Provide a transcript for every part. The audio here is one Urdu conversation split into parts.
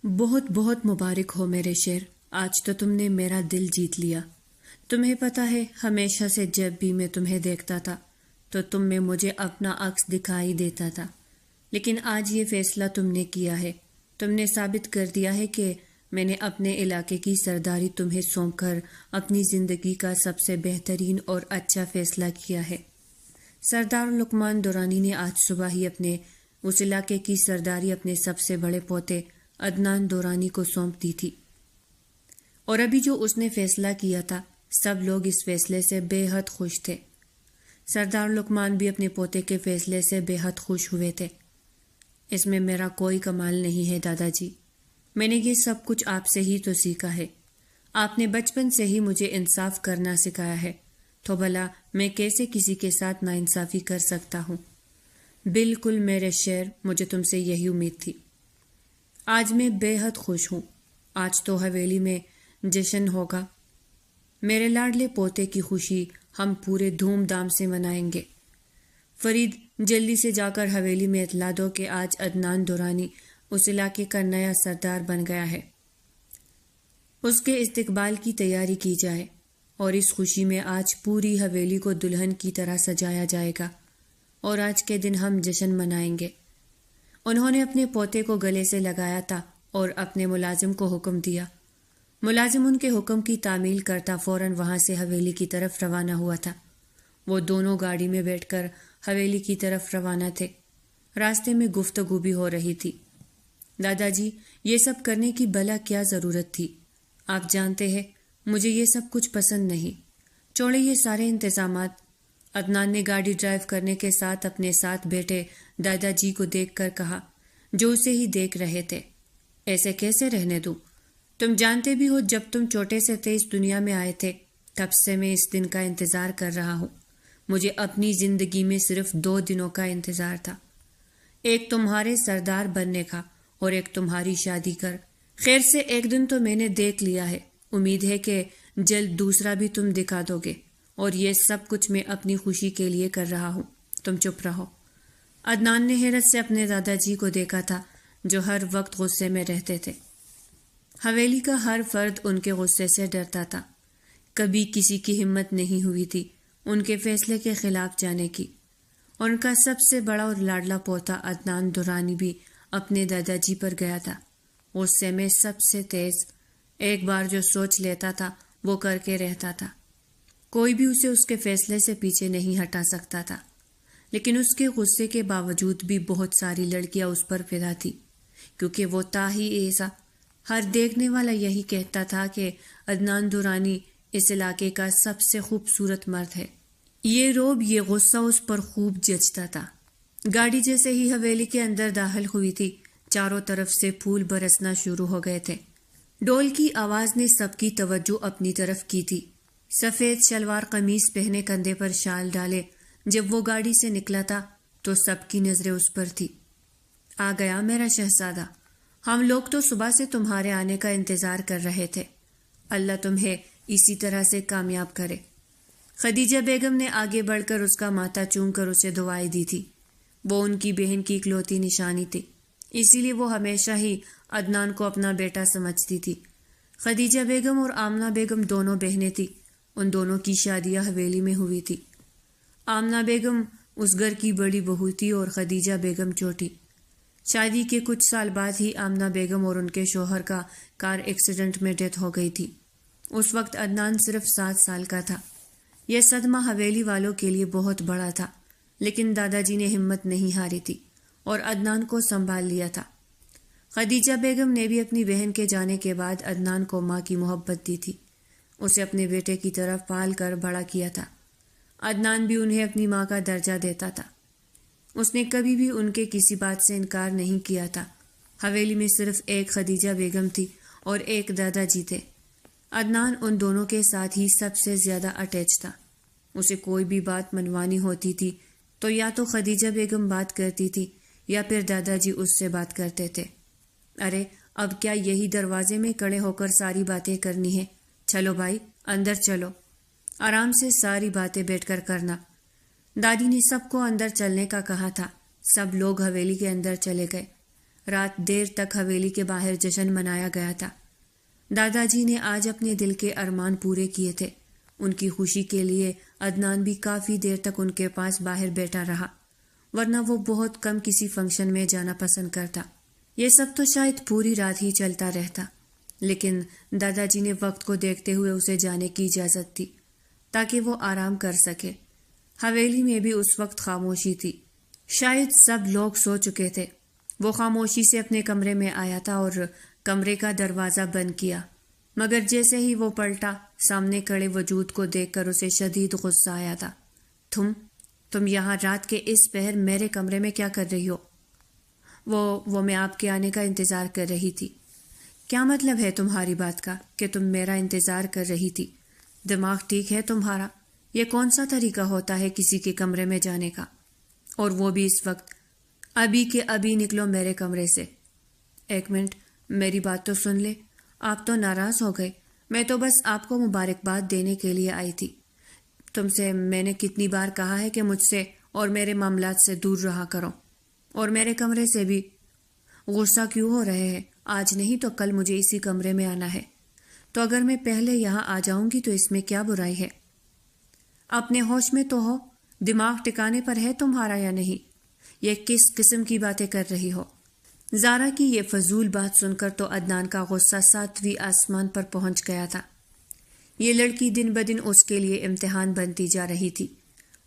بہت بہت مبارک ہو میرے شیر، آج تو تم نے میرا دل جیت لیا۔ تمہیں پتہ ہے ہمیشہ سے جب بھی میں تمہیں دیکھتا تھا تو تم میں مجھے اپنا عکس دکھائی دیتا تھا، لیکن آج یہ فیصلہ تم نے کیا ہے۔ تم نے ثابت کر دیا ہے کہ میں نے اپنے علاقے کی سرداری تمہیں سونپ کر اپنی زندگی کا سب سے بہترین اور اچھا فیصلہ کیا ہے۔ سردار لقمان دورانی نے آج صبح ہی اس علاقے کی سرداری اپنے سب سے بڑے پوتے عدنان دورانی کو سونپ دی تھی، اور ابھی جو اس نے فیصلہ کیا تھا سب لوگ اس فیصلے سے بے حد خوش تھے۔ سردار لقمان بھی اپنے پوتے کے فیصلے سے بے حد خوش ہوئے تھے۔ اس میں میرا کوئی کمال نہیں ہے دادا جی، میں نے یہ سب کچھ آپ سے ہی تو سیکھا ہے۔ آپ نے بچپن سے ہی مجھے انصاف کرنا سکھایا ہے، تو بھلا میں کیسے کسی کے ساتھ ناانصافی کر سکتا ہوں؟ بالکل میرے شیر، مجھے تم سے یہی امید تھی۔ آج میں بے حد خوش ہوں۔ آج تو حویلی میں جشن ہوگا۔ میرے لاڈلے پوتے کی خوشی ہم پورے دھوم دھام سے منائیں گے۔ فرید، جلدی سے جا کر حویلی میں اطلاع دو کہ آج عدنان دورانی اس علاقے کا نیا سردار بن گیا ہے۔ اس کے استقبال کی تیاری کی جائے، اور اس خوشی میں آج پوری حویلی کو دلہن کی طرح سجایا جائے گا، اور آج کے دن ہم جشن منائیں گے۔ انہوں نے اپنے پوتے کو گلے سے لگایا تھا اور اپنے ملازم کو حکم دیا۔ ملازم ان کے حکم کی تعمیل کرتا فوراً وہاں سے حویلی کی طرف روانہ ہوا تھا۔ وہ دونوں گاڑی میں بیٹھ کر حویلی کی طرف روانہ تھے۔ راستے میں گفتگو بھی ہو رہی تھی۔ دادا جی، یہ سب کرنے کی بھلا کیا ضرورت تھی؟ آپ جانتے ہیں مجھے یہ سب کچھ پسند نہیں۔ چھوڑے یہ سارے انتظامات۔ عدنان نے گاڑی ڈرائیو کرنے کے ساتھ اپنے ساتھ بیٹھے دادا جی کو دیکھ کر کہا، جو اسے ہی دیکھ رہے تھے۔ ایسے کیسے رہنے دوں؟ تم جانتے بھی ہو جب تم چھوٹے سے تھے اس دنیا میں آئے تھے، تب سے میں اس دن کا انتظار کر رہا ہوں۔ مجھے اپنی زندگی میں صرف 2 دنوں کا انتظار تھا، ایک تمہارے سردار بننے کا اور ایک تمہاری شادی کر۔ خیر سے ایک دن تو میں نے دیکھ لیا ہے، امید ہے کہ جلد دوسرا بھی تم دکھا دو گے، اور یہ سب کچھ میں اپنی خوشی کے لیے کر رہا ہوں۔ تم چپ رہو۔ عدنان نے حیرت سے اپنے دادا جی کو دیکھا تھا، جو ہر وقت غصے میں رہتے تھے۔ حویلی کا ہر فرد ان کے غصے سے ڈرتا تھا۔ کبھی کسی کی ہمت نہیں ہوئی تھی ان کے فیصلے کے خلاف جانے کی۔ ان کا سب سے بڑا اور لاڈلا پوتا عدنان دورانی بھی اپنے دادا جی پر گیا تھا، غصے میں سب سے تیز۔ ایک بار جو سوچ لیتا تھا وہ کر کے رہتا تھا۔ کوئی بھی اسے اس کے فیصلے سے پیچھے نہیں ہٹا سکتا تھا، لیکن اس کے غصے کے باوجود بھی بہت ساری لڑکیاں اس پر فدا تھی، کیونکہ وہ تھا ہی ایسا۔ ہر دیکھنے والا یہی کہتا تھا کہ عدنان دورانی اس علاقے کا سب سے خوبصورت مرد ہے۔ یہ روب، یہ غصہ اس پر خوب جچتا تھا۔ گاڑی جیسے ہی حویلی کے اندر داخل ہوئی تھی، چاروں طرف سے پھول برسنا شروع ہو گئے تھے۔ ڈول کی آواز نے سب کی توجہ اپنی طرف کی تھی۔ سفید شلوار قمیص پہنے، کندھے پر شال ڈالے جب وہ گاڑی سے نکلا تھا تو سب کی نظریں اس پر تھی۔ آ گیا میرا شہزادہ، ہم لوگ تو صبح سے تمہارے آنے کا انتظار کر رہے تھے۔ اللہ تمہیں اسی طرح سے کامیاب کرے۔ خدیجہ بیگم نے آگے بڑھ کر اس کا ماتھا چوم کر اسے دعائیں دی تھی۔ وہ ان کی بہن کی اکلوتی نشانی تھی، اسی لیے وہ ہمیشہ ہی عدنان کو اپنا بیٹا سمجھتی تھی۔ خدیجہ بیگم اور آمنہ بیگم دونوں بہنیں تھیں۔ ان دونوں کی شادیاں حویلی میں ہوئی تھی۔ آمنہ بیگم اس گھر کی بڑی بہو تھی اور خدیجہ بیگم چھوٹی۔ شادی کے کچھ سال بعد ہی آمنہ بیگم اور ان کے شوہر کا کار ایکسیڈنٹ میں ڈیتھ ہو گئی تھی۔ اس وقت عدنان صرف 7 سال کا تھا۔ یہ صدمہ حویلی والوں کے لیے بہت بڑا تھا، لیکن دادا جی نے ہمت نہیں ہاری تھی اور عدنان کو سنبھال لیا تھا۔ خدیجہ بیگم نے بھی اپنی بہن کے جانے کے بعد عدنان کو ماں کی محبت دی تھی، اسے اپنے بیٹے کی طرف پال کر بڑا کیا تھا۔ عدنان بھی انہیں اپنی ماں کا درجہ دیتا تھا۔ اس نے کبھی بھی ان کے کسی بات سے انکار نہیں کیا تھا۔ حویلی میں صرف ایک خدیجہ بیگم تھی اور ایک دادا جی تھے۔ عدنان ان دونوں کے ساتھ ہی سب سے زیادہ اٹیچ تھا۔ اسے کوئی بھی بات منوانی ہوتی تھی تو یا تو خدیجہ بیگم بات کرتی تھی یا پھر دادا جی اس سے بات کرتے تھے۔ ارے اب کیا یہی دروازے میں کھڑے ہو کر ساری باتیں کرنی ہے؟ چلو بھائی، اندر چلو، آرام سے ساری باتیں بیٹھ کر کرنا۔ دادی نے سب کو اندر چلنے کا کہا تھا۔ سب لوگ حویلی کے اندر چلے گئے۔ رات دیر تک حویلی کے باہر جشن منایا گیا تھا۔ دادا جی نے آج اپنے دل کے ارمان پورے کیے تھے۔ ان کی خوشی کے لیے عدنان بھی کافی دیر تک ان کے پاس باہر بیٹھا رہا، ورنہ وہ بہت کم کسی فنکشن میں جانا پسند کرتا۔ یہ سب تو شاید پوری رات ہی چلتا رہتا، لیکن دادا جی نے وقت کو دیکھتے ہوئے اسے جانے کی اجازت دی تاکہ وہ آرام کر سکے۔ حویلی میں بھی اس وقت خاموشی تھی، شاید سب لوگ سو چکے تھے۔ وہ خاموشی سے اپنے کمرے میں آیا تھا اور کمرے کا دروازہ بند کیا، مگر جیسے ہی وہ پلٹا، سامنے کھڑے وجود کو دیکھ کر اسے شدید غصہ آیا تھا۔ تم یہاں رات کے اس پہر میرے کمرے میں کیا کر رہی ہو؟ وہ میں آپ کے آنے کا انتظار کر رہی تھی۔ کیا مطلب ہے تمہاری بات کا کہ تم میرا انتظار کر رہی تھی؟ دماغ ٹھیک ہے تمہارا؟ یہ کون سا طریقہ ہوتا ہے کسی کے کمرے میں جانے کا؟ اور وہ بھی اس وقت؟ ابھی کے ابھی نکلو میرے کمرے سے۔ ایک منٹ، میری بات تو سن لے۔ آپ تو ناراض ہو گئے؟ میں تو بس آپ کو مبارکباد دینے کے لیے آئی تھی۔ تم سے میں نے کتنی بار کہا ہے کہ مجھ سے اور میرے معاملات سے دور رہا کرو، اور میرے کمرے سے بھی۔ غصہ کیوں ہو رہے ہیں؟ آج نہیں تو کل مجھے اسی کمرے میں آنا ہے، تو اگر میں پہلے یہاں آ جاؤں گی تو اس میں کیا برائی ہے؟ اپنے ہوش میں تو ہو؟ دماغ ٹکانے پر ہے تمہارا یا نہیں؟ یہ کس قسم کی باتیں کر رہی ہو؟ زارا کی یہ فضول بات سن کر تو عدنان کا غصہ 7ویں آسمان پر پہنچ گیا تھا۔ یہ لڑکی دن بدن اس کے لیے امتحان بنتی جا رہی تھی۔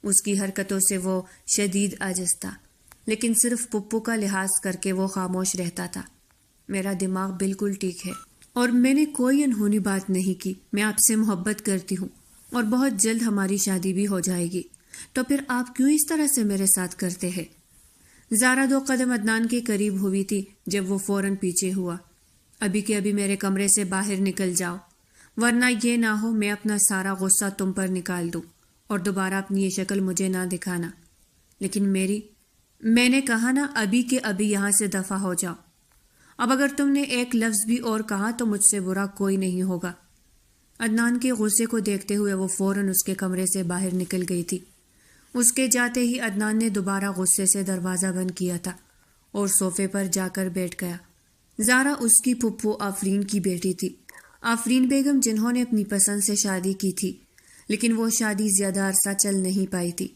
اس کی حرکتوں سے وہ شدید عاجز تھا، لیکن صرف پپو کا لحاظ کر کے وہ خاموش رہتا تھا۔ میرا دماغ بالکل ٹھیک ہے اور میں نے کوئی انہونی بات نہیں کی۔ میں آپ سے محبت کرتی ہوں اور بہت جلد ہماری شادی بھی ہو جائے گی، تو پھر آپ کیوں اس طرح سے میرے ساتھ کرتے ہیں؟ زارا 2 قدم عدنان کے قریب ہوئی تھی جب وہ فوراً پیچھے ہوا۔ ابھی کے ابھی میرے کمرے سے باہر نکل جاؤ، ورنہ یہ نہ ہو میں اپنا سارا غصہ تم پر نکال دوں اور دوبارہ اپنی یہ شکل مجھے نہ دکھانا۔ لیکن میں نے کہا نا، ابھی کے ابھی یہاں سے دفع ہو جاؤ۔ اب اگر تم نے ایک لفظ بھی اور کہا تو مجھ سے برا کوئی نہیں ہوگا۔ عدنان کے غصے کو دیکھتے ہوئے وہ فوراً اس کے کمرے سے باہر نکل گئی تھی۔ اس کے جاتے ہی عدنان نے دوبارہ غصے سے دروازہ بند کیا تھا اور صوفے پر جا کر بیٹھ گیا۔ زارا اس کی پھپھو آفرین کی بیٹی تھی، آفرین بیگم، جنہوں نے اپنی پسند سے شادی کی تھی، لیکن وہ شادی زیادہ عرصہ چل نہیں پائی تھی،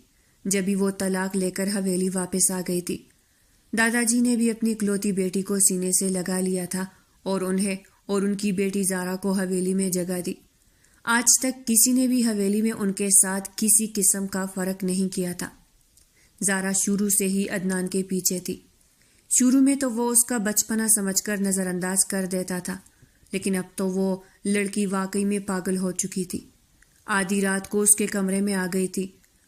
جبھی وہ طلاق لے کر حویلی واپس آ گئی تھی۔ دادا جی نے بھی اپنی اکلوتی بیٹی کو سینے سے لگا لیا تھا اور انہیں اور ان کی بیٹی زارا کو حویلی میں جگہ دی۔ آج تک کسی نے بھی حویلی میں ان کے ساتھ کسی قسم کا فرق نہیں کیا تھا۔ زارا شروع سے ہی عدنان کے پیچھے تھی۔ شروع میں تو وہ اس کا بچپنا سمجھ کر نظر انداز کر دیتا تھا، لیکن اب تو وہ لڑکی واقعی میں پاگل ہو چکی تھی۔ آدھی رات کو اس کے کمرے میں آ گئی تھی،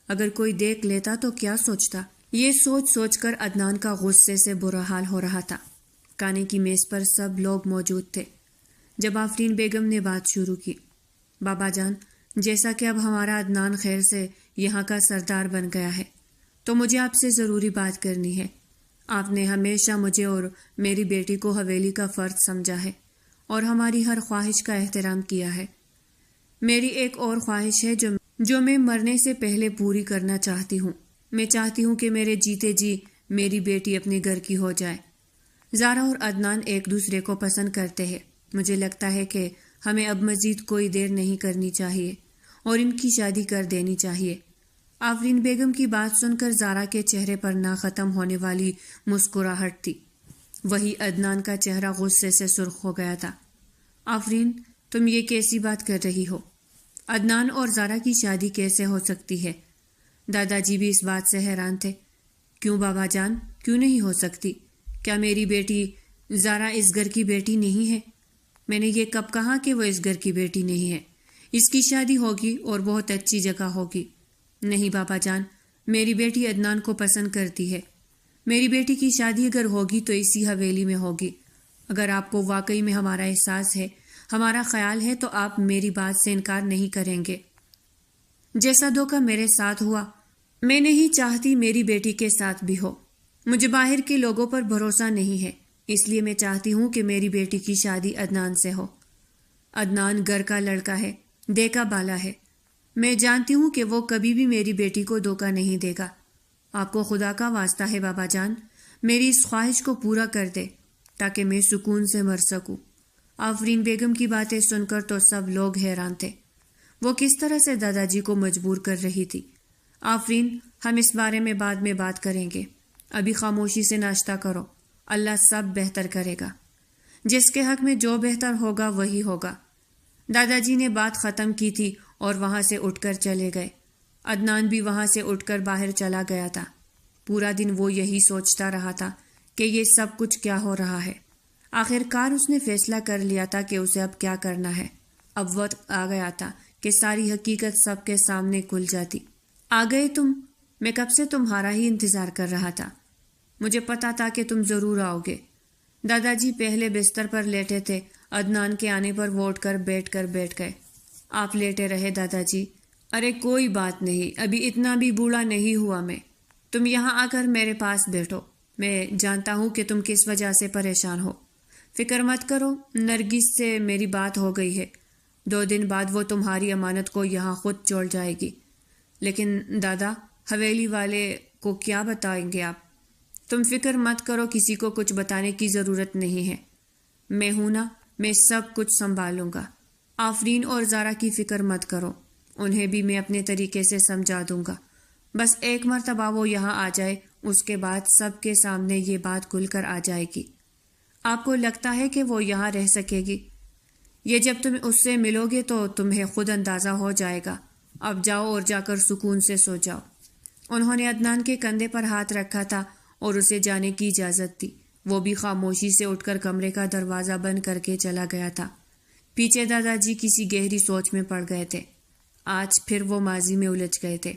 اگر کوئی دیکھ لیتا تو کیا سوچتا؟ یہ سوچ کر عدنان کا غصے سے برا حال ہو رہا تھا۔ کھانے کی میز پر سب لوگ موجود تھے جب آفرین بیگم نے بات شروع کی۔ بابا جان، جیسا کہ اب ہمارا عدنان خیر سے یہاں کا سردار بن گیا ہے، تو مجھے آپ سے ضروری بات کرنی ہے۔ آپ نے ہمیشہ مجھے اور میری بیٹی کو حویلی کا فرد سمجھا ہے اور ہماری ہر خواہش کا احترام کیا ہے۔ میری ایک اور خواہش ہے جو میں مرنے سے پہلے پوری کرنا چاہتی ہوں۔ میں چاہتی ہوں کہ میرے جیتے جی میری بیٹی اپنے گھر کی ہو جائے۔ زارا اور عدنان ایک دوسرے کو پسند کرتے ہیں۔ مجھے لگتا ہے کہ ہمیں اب مزید کوئی دیر نہیں کرنی چاہیے اور ان کی شادی کر دینی چاہیے۔ آفرین بیگم کی بات سن کر زارا کے چہرے پر نہ ختم ہونے والی مسکراہٹ تھی۔ وہی عدنان کا چہرہ غصے سے سرخ ہو گیا تھا۔ آفرین، تم یہ کیسی بات کر رہی ہو؟ عدنان اور زارا کی شادی کیسے ہو سکتی ہے؟ دادا جی بھی اس بات سے حیران تھے۔ کیوں بابا جان، کیوں نہیں ہو سکتی؟ کیا میری بیٹی زارا اس گھر کی بیٹی نہیں ہے؟ میں نے یہ کب کہا کہ وہ اس گھر کی بیٹی نہیں ہے؟ اس کی شادی ہوگی اور بہت اچھی جگہ ہوگی۔ نہیں بابا جان، میری بیٹی عدنان کو پسند کرتی ہے۔ میری بیٹی کی شادی اگر ہوگی تو اسی حویلی میں ہوگی۔ اگر آپ کو واقعی میں ہمارا احساس ہے، ہمارا خیال ہے، تو آپ میری بات سے انکار نہیں کریں گے۔ جیسا دھوکہ میرے ساتھ ہوا، میں نہیں چاہتی میری بیٹی کے ساتھ بھی ہو۔ مجھے باہر کے لوگوں پر بھروسہ نہیں ہے، اس لیے میں چاہتی ہوں کہ میری بیٹی کی شادی عدنان سے ہو۔ عدنان گھر کا لڑکا ہے، دیکھا بالا ہے۔ میں جانتی ہوں کہ وہ کبھی بھی میری بیٹی کو دھوکہ نہیں دے گا۔ آپ کو خدا کا واسطہ ہے بابا جان، میری اس خواہش کو پورا کر دے تاکہ میں سکون سے مر سکوں۔ آفرین بیگم کی باتیں سن کر تو سب لوگ حیران تھے۔ وہ کس طرح سے دادا جی کو مجبور کر رہی تھی۔ آفرین، ہم اس بارے میں بعد میں بات کریں گے، ابھی خاموشی سے ناشتہ کرو، اللہ سب بہتر کرے گا، جس کے حق میں جو بہتر ہوگا وہی ہوگا۔ دادا جی نے بات ختم کی تھی اور وہاں سے اٹھ کر چلے گئے۔ عدنان بھی وہاں سے اٹھ کر باہر چلا گیا تھا۔ پورا دن وہ یہی سوچتا رہا تھا کہ یہ سب کچھ کیا ہو رہا ہے۔ آخر کار اس نے فیصلہ کر لیا تھا کہ اسے اب کیا کرنا ہے۔ اب وقت آ گیا تھا کہ ساری حقیقت سب کے سامنے کھل جاتی۔ آ گئے تم؟ میں کب سے تمہارا ہی انتظار کر رہا تھا، مجھے پتا تھا کہ تم ضرور آؤ گے۔ دادا جی پہلے بستر پر لیٹے تھے، عدنان کے آنے پر وہ اٹھ کر بیٹھ گئے۔ آپ لیٹے رہے دادا جی؟ ارے کوئی بات نہیں، ابھی اتنا بھی بوڑھا نہیں ہوا میں، تم یہاں آ کر میرے پاس بیٹھو، میں جانتا ہوں کہ تم کس وجہ سے پریشان ہو۔ فکر مت کرو، نرگس سے میری بات ہو گئی ہے، 2 دن بعد وہ تمہاری امانت کو یہاں خود چھوڑ جائے گی۔ لیکن دادا، حویلی والے کو کیا بتائیں گے آپ؟ تم فکر مت کرو، کسی کو کچھ بتانے کی ضرورت نہیں ہے، میں ہوں نا، میں سب کچھ سنبھالوں گا۔ آفرین اور زارا کی فکر مت کرو، انہیں بھی میں اپنے طریقے سے سمجھا دوں گا، بس ایک مرتبہ وہ یہاں آ جائے، اس کے بعد سب کے سامنے یہ بات کھل کر آ جائے گی۔ آپ کو لگتا ہے کہ وہ یہاں رہ سکے گی؟ یہ جب تم اس سے ملو گے تو تمہیں خود اندازہ ہو جائے گا۔ اب جاؤ اور جا کر سکون سے سو جاؤ۔ انہوں نے عدنان کے کندھے پر ہاتھ رکھا تھا اور اسے جانے کی اجازت دی۔ وہ بھی خاموشی سے اٹھ کر کمرے کا دروازہ بند کر کے چلا گیا تھا۔ پیچھے دادا جی کسی گہری سوچ میں پڑ گئے تھے۔ آج پھر وہ ماضی میں الجھ گئے تھے۔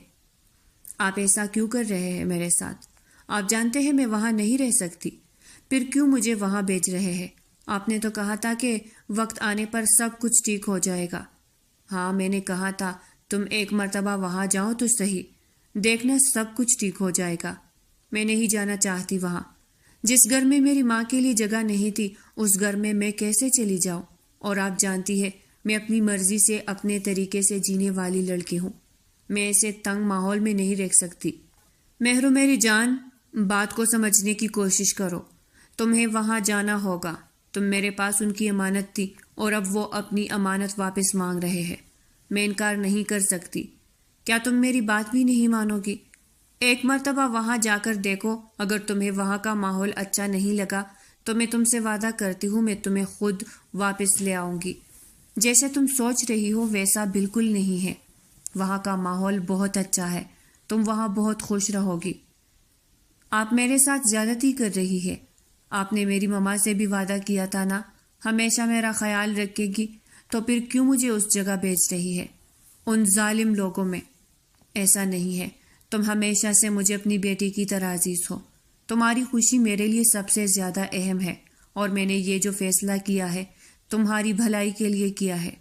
آپ ایسا کیوں کر رہے ہیں میرے ساتھ؟ آپ جانتے ہیں میں وہاں نہیں رہ سکتی، پھر کیوں مجھے وہاں بھیج رہے ہیں؟ آپ نے تو کہا تھا کہ وقت آنے پر سب کچھ ٹھیک ہو جائے گا۔ ہاں، میں نے کہا تھا تم ایک مرتبہ وہاں جاؤ تو صحیح، دیکھنا سب کچھ ٹھیک ہو جائے گا۔ میں نہیں جانا چاہتی وہاں۔ جس گھر میں میری ماں کے لیے جگہ نہیں تھی، اس گھر میں کیسے چلی جاؤں؟ اور آپ جانتی ہے میں اپنی مرضی سے اپنے طریقے سے جینے والی لڑکی ہوں، میں ایسے تنگ ماحول میں نہیں رہ سکتی۔ مہرو میری جان، بات کو سمجھنے کی کوشش کرو، تمہیں وہاں جانا ہوگا، تم میرے پاس ان کی امانت تھی اور اب وہ اپنی امانت واپس مانگ رہے ہیں، میں انکار نہیں کر سکتی۔ کیا تم میری بات بھی نہیں مانو گی؟ ایک مرتبہ وہاں جا کر دیکھو، اگر تمہیں وہاں کا ماحول اچھا نہیں لگا تو میں تم سے وعدہ کرتی ہوں میں تمہیں خود واپس لے آؤں گی۔ جیسے تم سوچ رہی ہو ویسا بالکل نہیں ہے، وہاں کا ماحول بہت اچھا ہے، تم وہاں بہت خوش رہو گی۔ آپ میرے ساتھ زیادتی کر رہی ہے، آپ نے میری ماما سے بھی وعدہ کیا تھا نا، ہمیشہ میرا خیال رکھے گی، تو پھر کیوں مجھے اس جگہ بھیج رہی ہے، ان ظالم لوگوں میں؟ ایسا نہیں ہے، تم ہمیشہ سے مجھے اپنی بیٹی کی طرح عزیز ہو، تمہاری خوشی میرے لیے سب سے زیادہ اہم ہے، اور میں نے یہ جو فیصلہ کیا ہے تمہاری بھلائی کے لیے کیا ہے۔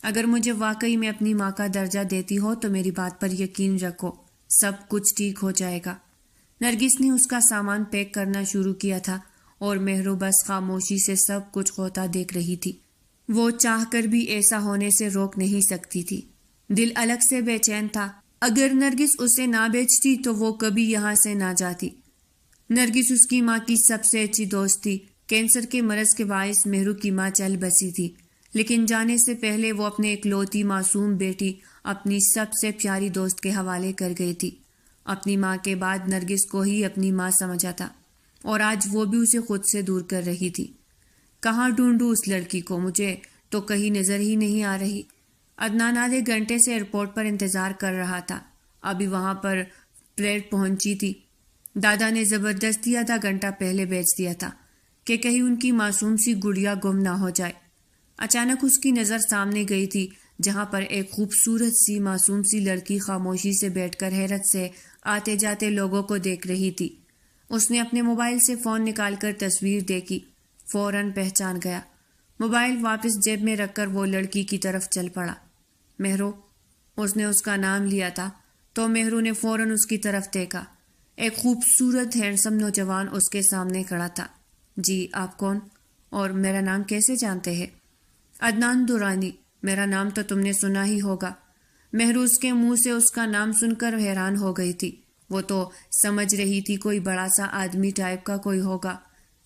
اگر مجھے واقعی میں اپنی ماں کا درجہ دیتی ہو تو میری بات پر یقین رکھو، سب کچھ ٹھیک ہو جائے گا۔ نرگس نے اس کا سامان پیک کرنا شروع کیا تھا اور مہرو بس خاموشی سے سب کچھ ہوتا دیکھ رہی تھی۔ وہ چاہ کر بھی ایسا ہونے سے روک نہیں سکتی تھی، دل الگ سے بے چین تھا۔ اگر نرگس اسے نہ بیچتی تو وہ کبھی یہاں سے نہ جاتی۔ نرگس اس کی ماں کی سب سے اچھی دوست تھی، کینسر کے مرض کے باعث مہرو کی ماں چل بسی تھی، لیکن جانے سے پہلے وہ اپنے اکلوتی معصوم بیٹی اپنی سب سے پیاری دوست کے حوالے کر گئی تھی۔ اپنی ماں کے بعد نرگس کو ہی اپنی ماں سمجھا تھا، اور آج وہ بھی اسے خود سے دور کر رہی تھی۔ کہاں ڈھونڈوں اس لڑکی کو، مجھے تو کہیں نظر ہی نہیں آ رہی۔ عدنان آدھے گھنٹے سے ایئرپورٹ پر انتظار کر رہا تھا، ابھی وہاں پر فلائٹ پہنچی تھی۔ دادا نے زبردستی آدھا گھنٹہ پہلے بھیج دیا تھا کہ کہیں ان کی معصوم سی گڑیا گم نہ ہو جائے۔ اچانک اس کی نظر سامنے گئی تھی، جہاں پر ایک خوبصورت سی معصوم سی لڑکی خاموشی سے بیٹھ کر حیرت سے آتے جاتے لوگوں کو دیکھ رہی تھی۔ اس نے اپنے موبائل سے فون نکال کر تصویر دیکھی، فوراً پہچان گیا۔ موبائل واپس جیب میں رکھ کر وہ لڑکی کی طرف چل پڑا۔ مہرو، اس نے اس کا نام لیا تھا تو مہرو نے فوراً اس کی طرف دیکھا۔ ایک خوبصورت ہینڈسم نوجوان اس کے سامنے کھڑا تھا۔ جی، آپ کون اور میرا نام کیسے جانتے ہیں؟ عدنان درانی، میرا نام تو تم نے سنا ہی ہوگا۔ مہرو اس کے منہ سے اس کا نام سن کر حیران ہو گئی تھی۔ وہ تو سمجھ رہی تھی کوئی بڑا سا آدمی ٹائپ کا کوئی ہوگا،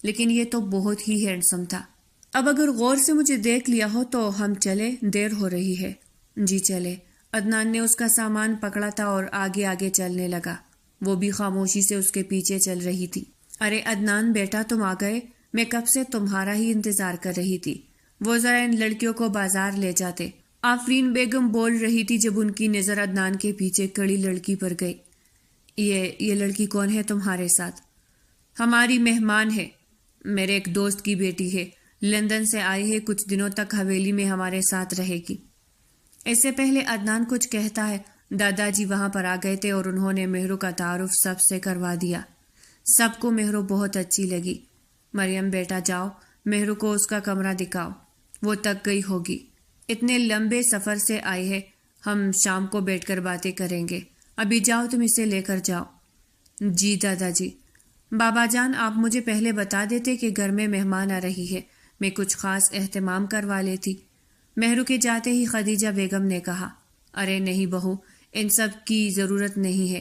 لیکن یہ تو بہت ہی ہینڈسم تھا۔ اب اگر غور سے مجھے دیکھ لیا ہو تو ہم چلے، دیر ہو رہی ہے۔ جی چلے۔ عدنان نے اس کا سامان پکڑا تھا اور آگے آگے چلنے لگا۔ وہ بھی خاموشی سے اس کے پیچھے چل رہی تھی۔ ارے عدنان بیٹا، تم آ گئے، میں کب سے تمہارا ہی انتظار کر رہی تھی۔ وہ ذرا ان لڑکیوں کو بازار لے جاتے، آفرین بیگم بول رہی تھی جب ان کی نظر عدنان کے پیچھے کڑی لڑکی پر گئی۔ یہ لڑکی کون ہے تمہارے ساتھ؟ ہماری مہمان ہے، میرے ایک دوست کی بیٹی ہے، لندن سے آئی ہے، کچھ دنوں تک حویلی میں ہمارے ساتھ رہے گی۔ اس سے پہلے عدنان کچھ کہتا ہے، دادا جی وہاں پر آ گئے تھے اور انہوں نے مہرو کا تعارف سب سے کروا دیا۔ سب کو مہرو بہت اچھی لگی۔ مریم بیٹا جاؤ، مہرو کو اس کا کمرہ دکھاؤ، وہ تک گئی ہوگی، اتنے لمبے سفر سے آئی ہے، ہم شام کو بیٹھ کر باتیں کریں گے، ابھی جاؤ تم اسے لے کر جاؤ۔ جی دادا جی۔ بابا جان آپ مجھے پہلے بتا دیتے کہ گھر میں مہمان آ رہی ہے، میں کچھ خاص اہتمام کروا لیتی۔ مہرو کے جاتے ہی خدیجہ بیگم نے کہا، ارے نہیں بہو، ان سب کی ضرورت نہیں ہے،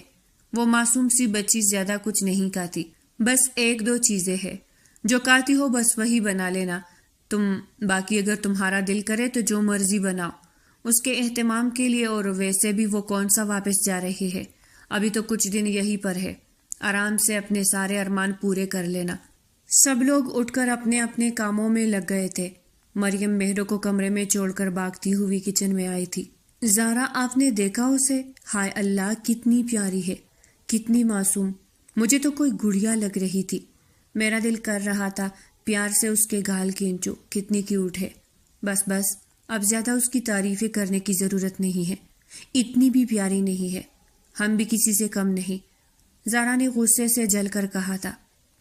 وہ معصوم سی بچی زیادہ کچھ نہیں کہتی، بس ایک دو چیزیں ہیں، جو کہتی ہو بس وہی بنا لینا، باقی اگر تمہارا دل کرے تو جو مرضی بناؤ اس کے اہتمام کے لیے، اور ویسے بھی وہ کون سا واپس جا رہی ہے، ابھی تو کچھ دن یہی پر ہے، آرام سے اپنے سارے ارمان پورے کر لینا۔ سب لوگ اٹھ کر اپنے اپنے کاموں میں لگ گئے تھے۔ مریم مہرو کو کمرے میں چھوڑ کر بھاگتی ہوئی کچن میں آئی تھی۔ زارا آپ نے دیکھا اسے؟ ہائے اللہ کتنی پیاری ہے، کتنی معصوم، مجھے تو کوئی گڑیا لگ رہی تھی، میرا دل کر رہا تھا پیار سے اس کے گال کھینچو، کتنی کیوٹ ہے۔ بس اب زیادہ اس کی تعریفیں کرنے کی ضرورت نہیں ہے، اتنی بھی پیاری نہیں ہے، ہم بھی کسی سے کم نہیں۔ زارا نے غصے سے جل کر کہا تھا۔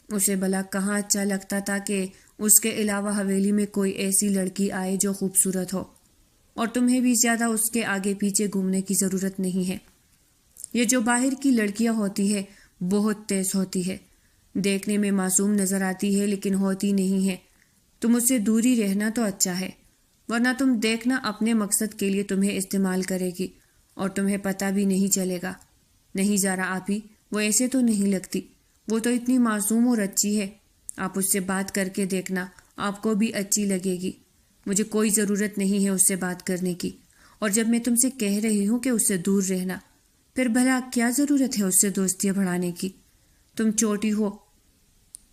اسے بھلا کہاں اچھا لگتا تھا کہ اس کے علاوہ حویلی میں کوئی ایسی لڑکی آئے جو خوبصورت ہو، اور تمہیں بھی زیادہ اس کے آگے پیچھے گھومنے کی ضرورت نہیں ہے۔ یہ جو باہر کی لڑکیاں ہوتی ہے بہت تیز ہوتی ہے، دیکھنے میں معصوم نظر آتی ہے لیکن ہوتی نہیں ہے، تم اس سے دور ہی رہنا تو اچھا ہے، ورنہ تم دیکھنا اپنے مقصد کے لیے تمہیں استعمال کرے گی اور تمہیں پتہ بھی نہیں چلے گا۔ نہیں زارا آپی، وہ ایسے تو نہیں لگتی، وہ تو اتنی معصوم اور اچھی ہے، آپ اس سے بات کر کے دیکھنا، آپ کو بھی اچھی لگے گی۔ مجھے کوئی ضرورت نہیں ہے اس سے بات کرنے کی، اور جب میں تم سے کہہ رہی ہوں کہ اس سے دور رہنا، پھر بھلا کیا ضرورت ہے اس سے دوستیاں بڑھانے کی؟ تم چھوٹی ہو،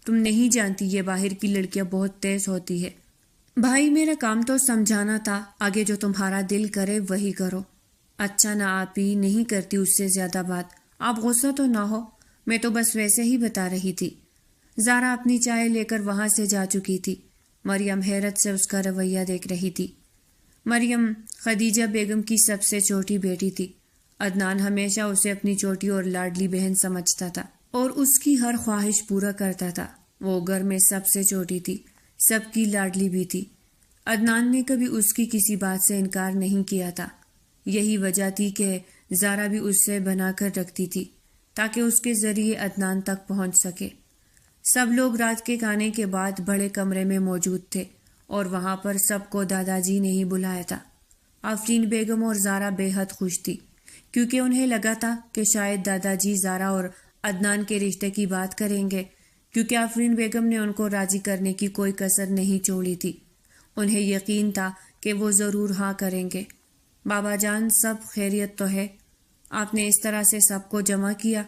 تم نہیں جانتی یہ باہر کی لڑکیاں بہت تیز ہوتی ہے۔ بھائی میرا کام تو سمجھانا تھا، آگے جو تمہارا دل کرے وہی کرو۔ اچھا نا آپی، نہیں کرتی اس سے زیادہ بات، آپ غصہ تو نہ ہو، میں تو بس ویسے ہی بتا رہی تھی۔ زارا اپنی چائے لے کر وہاں سے جا چکی تھی۔ مریم حیرت سے اس کا رویہ دیکھ رہی تھی۔ مریم خدیجہ بیگم کی سب سے چھوٹی بیٹی تھی۔ عدنان ہمیشہ اسے اپنی چھوٹی اور لاڈلی بہن سمجھتا تھا اور اس کی ہر خواہش پورا کرتا تھا۔ وہ گھر میں سب سے چھوٹی تھی، سب کی لاڈلی بھی تھی۔ عدنان نے کبھی اس کی کسی بات سے انکار نہیں کیا تھا۔ یہی وجہ تھی کہ زارا بھی اس سے بنا کر رکھتی تھی تاکہ اس کے ذریعے عدنان تک پہنچ سکے۔ سب لوگ رات کے کھانے کے بعد بڑے کمرے میں موجود تھے اور وہاں پر سب کو دادا جی نے ہی بلایا تھا۔ آفرین بیگم اور زارا بے حد خوش تھی کیونکہ انہیں لگا تھا کہ شاید دادا جی زارا اور عدنان کے رشتے کی بات کریں گے، کیونکہ آفرین بیگم نے ان کو راضی کرنے کی کوئی کسر نہیں چھوڑی تھی۔ انہیں یقین تھا کہ وہ ضرور ہاں کریں گے۔ بابا جان سب خیریت تو ہے؟ آپ نے اس طرح سے سب کو جمع کیا؟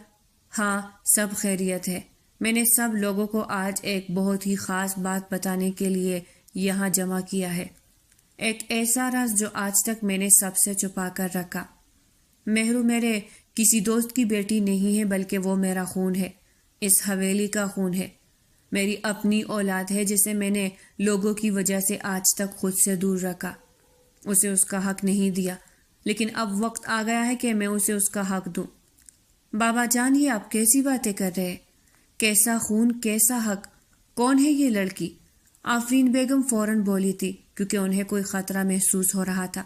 ہاں سب خیریت ہے، میں نے سب لوگوں کو آج ایک بہت ہی خاص بات بتانے کے لیے یہاں جمع کیا ہے، ایک ایسا راز جو آج تک میں نے سب سے چھپا کر رکھا۔ مہرو میرے کسی دوست کی بیٹی نہیں ہے بلکہ وہ میرا خون ہے، اس حویلی کا خون ہے، میری اپنی اولاد ہے جسے میں نے لوگوں کی وجہ سے آج تک خود سے دور رکھا، اسے اس کا حق نہیں دیا، لیکن اب وقت آ گیا ہے کہ میں اسے اس کا حق دوں۔ بابا جان یہ آپ کیسی باتیں کر رہے ہیں؟ کیسا خون، کیسا حق، کون ہے یہ لڑکی؟ آفرین بیگم فوراً بولی تھی کیونکہ انہیں کوئی خطرہ محسوس ہو رہا تھا۔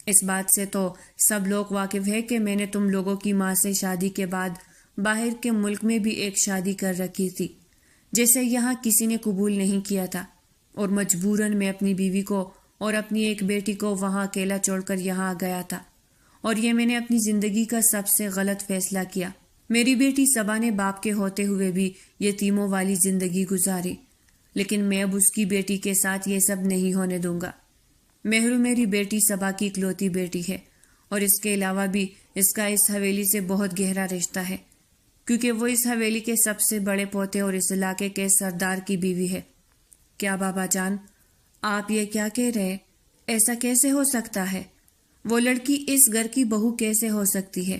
اس بات سے تو سب لوگ واقف ہے کہ میں نے تم لوگوں کی ماں سے شادی کے بعد باہر کے ملک میں بھی ایک شادی کر رکھی تھی جیسے یہاں کسی نے قبول نہیں کیا تھا، اور مجبوراً میں اپنی بیوی کو اور اپنی ایک بیٹی کو وہاں اکیلا چھوڑ کر یہاں آ گیا تھا، اور یہ میں نے اپنی زندگی کا سب سے غلط فیصلہ کیا۔ میری بیٹی صبا نے باپ کے ہوتے ہوئے بھی یتیموں والی زندگی گزاری، لیکن میں اب اس کی بیٹی کے ساتھ یہ سب نہیں ہونے دوں گا۔ مہرو میری بیٹی صبا کی اکلوتی بیٹی ہے، اور اس کے علاوہ بھی اس کا اس حویلی سے بہت گہرا رشتہ ہے، کیونکہ وہ اس حویلی کے سب سے بڑے پوتے اور اس علاقے کے سردار کی بیوی ہے۔ کیا بابا جان، آپ یہ کیا کہہ رہے؟ ایسا کیسے ہو سکتا ہے؟ وہ لڑکی اس گھر کی بہو کیسے ہو سکتی ہے؟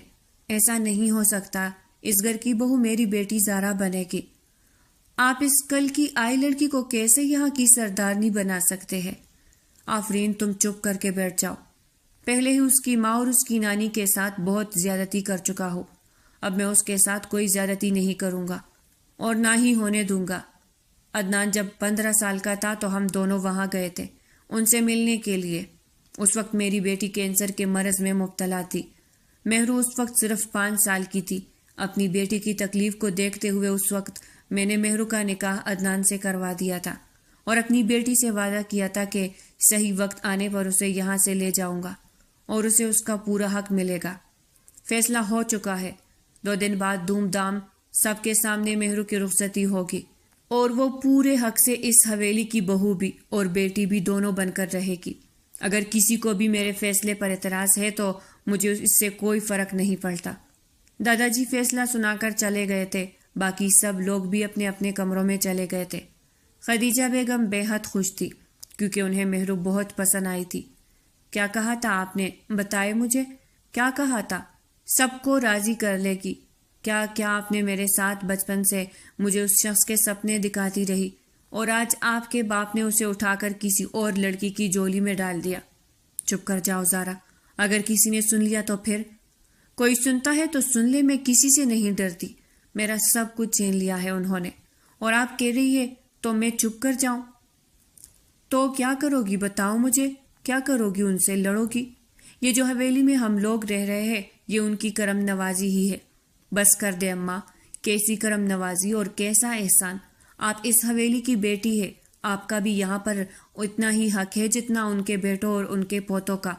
ایسا نہیں ہو سکتا، اس گھر کی بہو میری بیٹی زارا بنے گی۔ آپ اس کل کی آئی لڑکی کو کیسے یہاں کی سردارنی بنا سکتے ہیں؟ آفرین، تم چپ کر کے بیٹھ جاؤ۔ پہلے ہی اس کی ماں اور اس کی نانی کے ساتھ بہت زیادتی کر چکا ہوں، اب میں اس کے ساتھ کوئی زیادتی نہیں کروں گا اور نہ ہی ہونے دوں گا۔ عدنان جب 15 سال کا تھا تو ہم دونوں وہاں گئے تھے ان سے ملنے کے لیے۔ اس وقت میری بیٹی کینسر کے مرض میں مبتلا تھی۔ مہرو اس وقت صرف 5 سال کی تھی۔ اپنی بیٹی کی تکلیف کو دیکھتے ہوئے اس وقت میں نے مہرو کا نکاح عدنان سے کروا دیا تھا اور اپنی بیٹی سے وعدہ کیا تھا کہ صحیح وقت آنے پر اسے یہاں سے لے جاؤں گا اور اسے اس کا پورا حق ملے گا۔ فیصلہ ہو چکا ہے۔ 2 دن بعد دھوم دھام سب کے سامنے مہرو کی رخصتی ہوگی اور وہ پورے حق سے اس حویلی کی بہو بھی اور بیٹی بھی دونوں بن کر رہے گی۔ اگر کسی کو بھی میرے فیصلے پر اعتراض ہے تو مجھے اس سے کوئی فرق نہیں پڑتا۔ دادا جی فیصلہ سنا کر چلے گئے تھے، باقی سب لوگ بھی اپنے اپنے کمروں میں چلے گئے تھے۔ خدیجہ بیگم بے حد خوش تھی کیونکہ انہیں مہرو بہت پسند آئی تھی۔ کیا کہا تھا آپ نے؟ بتائے مجھے، کیا کہا تھا؟ سب کو راضی کر لے گی۔ کیا کیا آپ نے میرے ساتھ بچپن سے مجھے اس شخص کے سپنے دکھاتی رہی اور آج آپ کے باپ نے اسے اٹھا کر کسی اور لڑکی کی جولی میں ڈال دیا۔ چپ کر جاؤ زارا، اگر کسی نے سن لیا تو پھر؟ کوئی سنتا ہے تو سن لے، میں کسی سے نہیں ڈرتی۔ میرا سب کچھ چھین لیا ہے انہوں نے، اور آپ کہہ رہی ہے تو میں چپ کر جاؤں؟ تو کیا کرو گی بتاؤ مجھے، کیا کرو گی؟ ان سے لڑو گی؟ یہ جو حویلی میں ہم لوگ رہ رہے ہیں یہ ان کی کرم نوازی ہی ہے۔ بس کر دے اماں، کیسی کرم نوازی اور کیسا احسان؟ آپ اس حویلی کی بیٹی ہے، آپ کا بھی یہاں پر اتنا ہی حق ہے جتنا ان کے بیٹوں اور ان کے پوتوں کا۔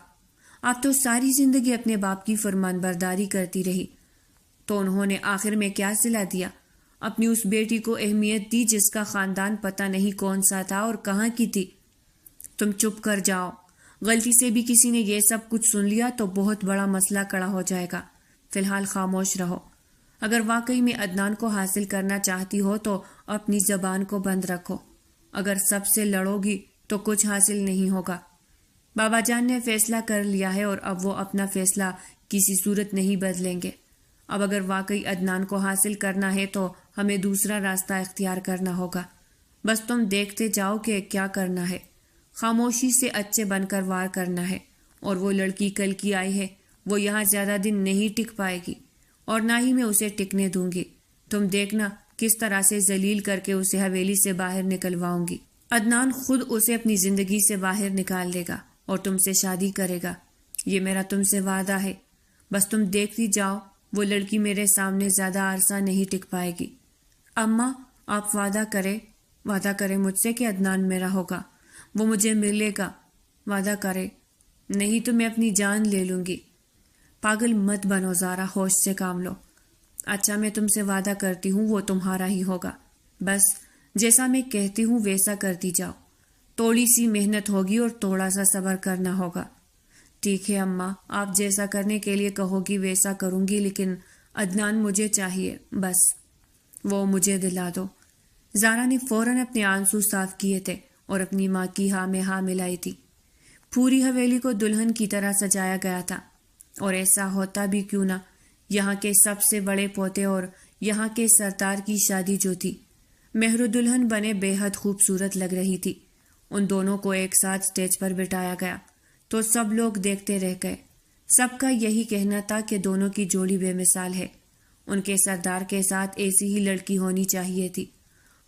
آپ تو ساری زندگی اپنے باپ کی فرمان برداری کرتی رہی، تو انہوں نے آخر میں کیا صلہ دیا؟ اپنی اس بیٹی کو اہمیت دی جس کا خاندان پتہ نہیں کون سا تھا اور کہاں کی تھی۔ تم چپ کر جاؤ، غلطی سے بھی کسی نے یہ سب کچھ سن لیا تو بہت بڑا مسئلہ کھڑا ہو جائے گا۔ فی الحال خاموش رہو۔ اگر واقعی میں عدنان کو حاصل کرنا چاہتی ہو تو اپنی زبان کو بند رکھو، اگر سب سے لڑو گی تو کچھ حاصل نہیں ہوگا۔ بابا جان نے فیصلہ کر لیا ہے اور اب وہ اپنا فیصلہ کسی صورت نہیں بدلیں گے۔ اب اگر واقعی عدنان کو حاصل کرنا ہے تو ہمیں دوسرا راستہ اختیار کرنا ہوگا۔ بس تم دیکھتے جاؤ کہ کیا کرنا ہے۔ خاموشی سے اچھے بن کر وار کرنا ہے، اور وہ لڑکی کل کی آئی ہے، وہ یہاں زیادہ دن نہیں ٹک پائے گی اور نہ ہی میں اسے ٹکنے دوں گی۔ تم دیکھنا کس طرح سے ذلیل کر کے اسے حویلی سے باہر نکلواؤں گی۔ عدنان خود اسے اپنی زندگی سے باہر نکال لے گا اور تم سے شادی کرے گا، یہ میرا تم سے وعدہ ہے۔ بس تم دیکھتی جاؤ، وہ لڑکی میرے سامنے زیادہ عرصہ نہیں ٹک پائے گی۔ اماں، آپ وعدہ کرے مجھ سے کہ عدنان میرا ہوگا، وہ مجھے ملے گا، وعدہ کرے، نہیں تو میں اپنی جان لے لوں گی۔ پاگل مت بنو زارا، ہوش سے کام لو۔ اچھا، میں تم سے وعدہ کرتی ہوں وہ تمہارا ہی ہوگا، بس جیسا میں کہتی ہوں ویسا کرتی جاؤ۔ تھوڑی سی محنت ہوگی اور تھوڑا سا صبر کرنا ہوگا۔ ٹھیک ہے اماں، آپ جیسا کرنے کے لیے کہو گی ویسا کروں گی، لیکن عدنان مجھے چاہیے، بس وہ مجھے دلا دو۔ زارا نے فوراً اپنے آنسو صاف کیے تھے اور اپنی ماں کی ہاں میں ہاں ملائی تھی۔ پوری حویلی کو دلہن کی طرح سجایا گیا تھا، اور ایسا ہوتا بھی کیوں نہ، یہاں کے سب سے بڑے پوتے اور یہاں کے سردار کی شادی جو تھی، مہر دلہن بنے بے حد خوبصورت لگ رہی تھی۔ ان دونوں کو ایک ساتھ سٹیج پر بٹھایا گیا تو سب لوگ دیکھتے رہ گئے۔ سب کا یہی کہنا تھا کہ دونوں کی جوڑی بے مثال ہے، ان کے سردار کے ساتھ ایسی ہی لڑکی ہونی چاہیے تھی۔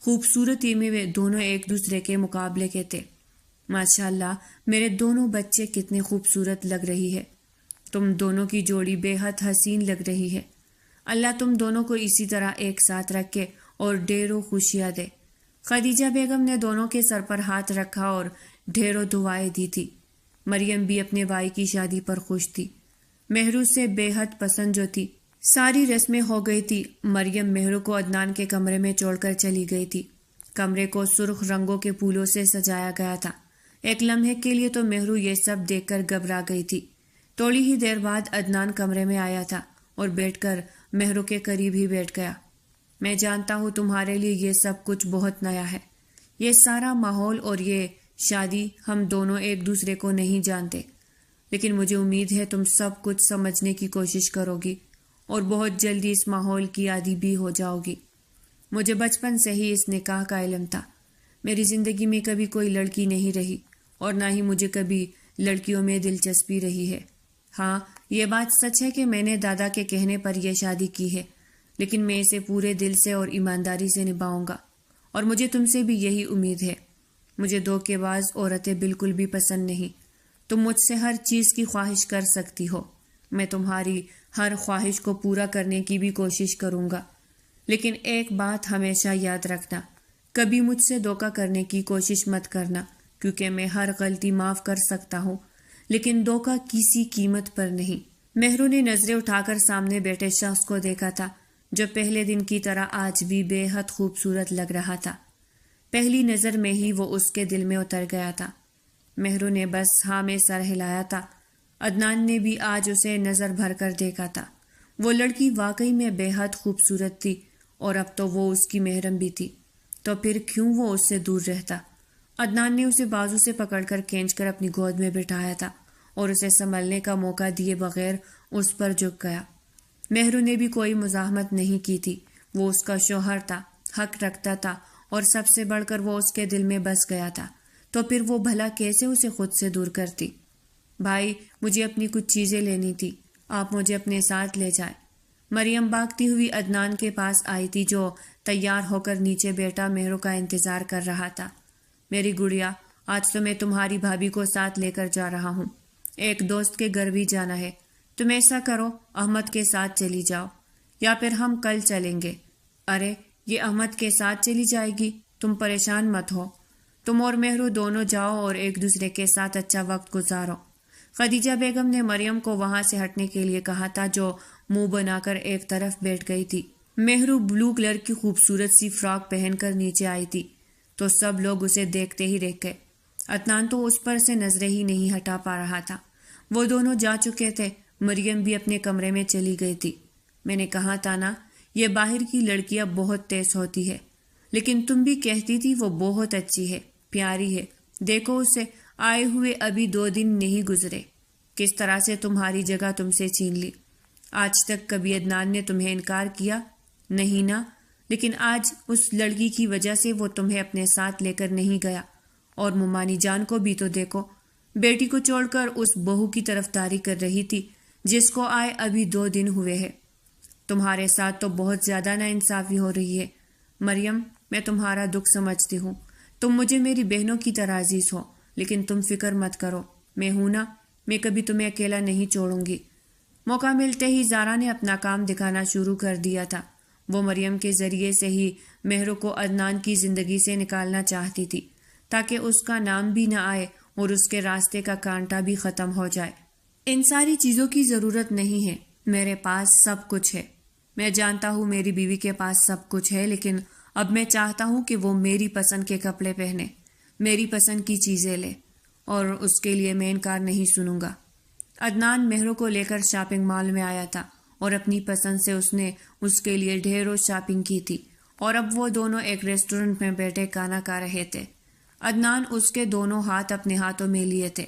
خوبصورتی میں وہ دونوں ایک دوسرے کے مقابلے کے تھے۔ ماشاءاللہ، میرے دونوں بچے کتنے خوبصورت لگ رہی ہے، تم دونوں کی جوڑی بے حد حسین لگ رہی ہے۔ اللہ تم دونوں کو اسی طرح ایک ساتھ رکھے اور ڈھیروں خوشیاں دے۔ خدیجہ بیگم نے دونوں کے سر پر ہاتھ رکھا اور ڈھیروں دعائیں دی تھی۔ مریم بھی اپنے بھائی کی شادی پر خوش تھی، مہرو سے بے حد پسند جو تھی۔ ساری رسمیں ہو گئی تھی، مریم مہرو کو عدنان کے کمرے میں چھوڑ کر چلی گئی تھی۔ کمرے کو سرخ رنگوں کے پھولوں سے سجایا گیا تھا۔ ایک لمحے کے لیے تو مہرو یہ سب دیکھ کر گھبرا گئی تھی۔ تھوڑی ہی دیر بعد عدنان کمرے میں آیا تھا اور بیٹھ کر مہرو کے قریب ہی بیٹھ گیا۔ میں جانتا ہوں تمہارے لیے یہ سب کچھ بہت نیا ہے، یہ سارا ماحول اور یہ شادی، ہم دونوں ایک دوسرے کو نہیں جانتے، لیکن مجھے امید ہے تم سب کچھ سمجھنے کی کوشش کرو گی اور بہت جلدی اس ماحول کی عادی بھی ہو جاؤ گی۔ مجھے بچپن سے ہی اس نکاح کا علم تھا۔ میری زندگی میں کبھی کوئی لڑکی نہیں رہی اور نہ ہی مجھے کبھی لڑکیوں میں دلچسپی رہی ہے۔ ہاں، یہ بات سچ ہے کہ میں نے دادا کے کہنے پر یہ شادی کی ہے، لیکن میں اسے پورے دل سے اور ایمانداری سے نبھاؤں گا، اور مجھے تم سے بھی یہی امید ہے۔ مجھے دھوکے باز عورتیں بالکل بھی پسند نہیں۔ تم مجھ سے ہر چیز کی خواہش کر سکتی ہو، میں تمہاری ہر خواہش کو پورا کرنے کی بھی کوشش کروں گا، لیکن ایک بات ہمیشہ یاد رکھنا، کبھی مجھ سے دھوکا کرنے کی کوشش مت کرنا، کیونکہ میں ہر غلطی معاف کر سکتا ہوں، لیکن دھوکا کسی قیمت پر نہیں۔ مہرو نے نظریں اٹھا کر سامنے بیٹھے شخص کو دیکھا تھا، جو پہلے دن کی طرح آج بھی بے حد خوبصورت لگ رہا تھا۔ پہلی نظر میں ہی وہ اس کے دل میں اتر گیا تھا۔ مہرو نے بس ہاں میں سر ہلایا تھا۔ عدنان نے بھی آج اسے نظر بھر کر دیکھا تھا۔ وہ لڑکی واقعی میں بے حد خوبصورت تھی، اور اب تو وہ اس کی محرم بھی تھی، تو پھر کیوں وہ اس سے دور رہتا؟ عدنان نے اسے بازو سے پکڑ کر کھینچ کر اپنی گود میں بٹھایا تھا اور اسے سنبھلنے کا موقع دیے بغیر اس پر جھک گیا۔ مہرو نے بھی کوئی مزاحمت نہیں کی تھی۔ وہ اس کا شوہر تھا، حق رکھتا تھا، اور سب سے بڑھ کر وہ اس کے دل میں بس گیا تھا، تو پھر وہ بھلا کیسے اسے خود سے دور کرتی؟ بھائی، مجھے اپنی کچھ چیزیں لینی تھی، آپ مجھے اپنے ساتھ لے جائیں۔ مریم بھاگتی ہوئی عدنان کے پاس آئی تھی، جو تیار ہو کر نیچے بیٹھا مہرو کا انتظار کر رہا تھا۔ میری گڑیا، آج تو میں تمہاری بھابھی کو ساتھ لے کر جا رہا ہوں، ایک دوست کے گھر بھی جانا ہے۔ تم ایسا کرو، احمد کے ساتھ چلی جاؤ، یا پھر ہم کل چلیں گے۔ ارے، یہ احمد کے ساتھ چلی جائے گی، تم پریشان مت ہو، تم اور مہرو دونوں جاؤ اور ایک دوسرے کے ساتھ اچھا وقت گزارو۔ خدیجہ بیگم نے مریم کو وہاں سے ہٹنے کے لیے کہا تھا، جو منہ بنا کر ایک طرف بیٹھ گئی تھی۔ مہرو بلو کلر کی خوبصورت سی فراک پہن کر نیچے آئی تھی، تو سب لوگ اسے دیکھتے ہی رہ گئے۔ عدنان تو اس پر سے نظریں ہی نہیں ہٹا پا رہا تھا۔ وہ دونوں جا چکے تھے، مریم بھی اپنے کمرے میں چلی گئی تھی۔ میں نے کہا تھا نا، یہ باہر کی لڑکیاں بہت تیز ہوتی ہے، لیکن تم بھی کہتی تھی وہ بہت اچھی ہے، پیاری ہے۔ دیکھو اسے آئے ہوئے ابھی 2 دن نہیں گزرے، کس طرح سے تمہاری جگہ تم سے چھین لی۔ آج تک کبھی عدنان نے تمہیں انکار کیا نہیں نا؟ لیکن آج اس لڑکی کی وجہ سے وہ تمہیں اپنے ساتھ لے کر نہیں گیا۔ اور ممانی جان کو بھی تو دیکھو، بیٹی کو چھوڑ کر اس بہو کی طرفداری کر رہی تھی، جس کو آئے ابھی 2 دن ہوئے ہیں۔ تمہارے ساتھ تو بہت زیادہ ناانصافی ہو رہی ہے۔ مریم، میں تمہارا دکھ سمجھتی ہوں، تم مجھے میری بہنوں کی طرح عزیز ہو، لیکن تم فکر مت کرو، میں ہوں نا، میں کبھی تمہیں اکیلا نہیں چھوڑوں گی۔ موقع ملتے ہی زارا نے اپنا کام دکھانا شروع کر دیا تھا۔ وہ مریم کے ذریعے سے ہی مہرو کو عدنان کی زندگی سے نکالنا چاہتی تھی، تاکہ اس کا نام بھی نہ آئے اور اس کے راستے کا کانٹا بھی ختم ہو جائے۔ ان ساری چیزوں کی ضرورت نہیں ہے، میرے پاس سب کچھ ہے۔ میں جانتا ہوں میری بیوی کے پاس سب کچھ ہے، لیکن اب میں چاہتا ہوں کہ وہ میری پسند کے کپڑے پہنے، میری پسند کی چیزیں لے، اور اس کے لیے میں انکار نہیں سنوں گا۔ عدنان مہرو کو لے کر شاپنگ مال میں آیا تھا، اور اپنی پسند سے اس نے اس کے لیے ڈھیروں شاپنگ کی تھی، اور اب وہ دونوں ایک ریسٹورنٹ میں بیٹھے کھانا کھا رہے تھے۔ عدنان اس کے دونوں ہاتھ اپنے ہاتھوں میں لیے تھے۔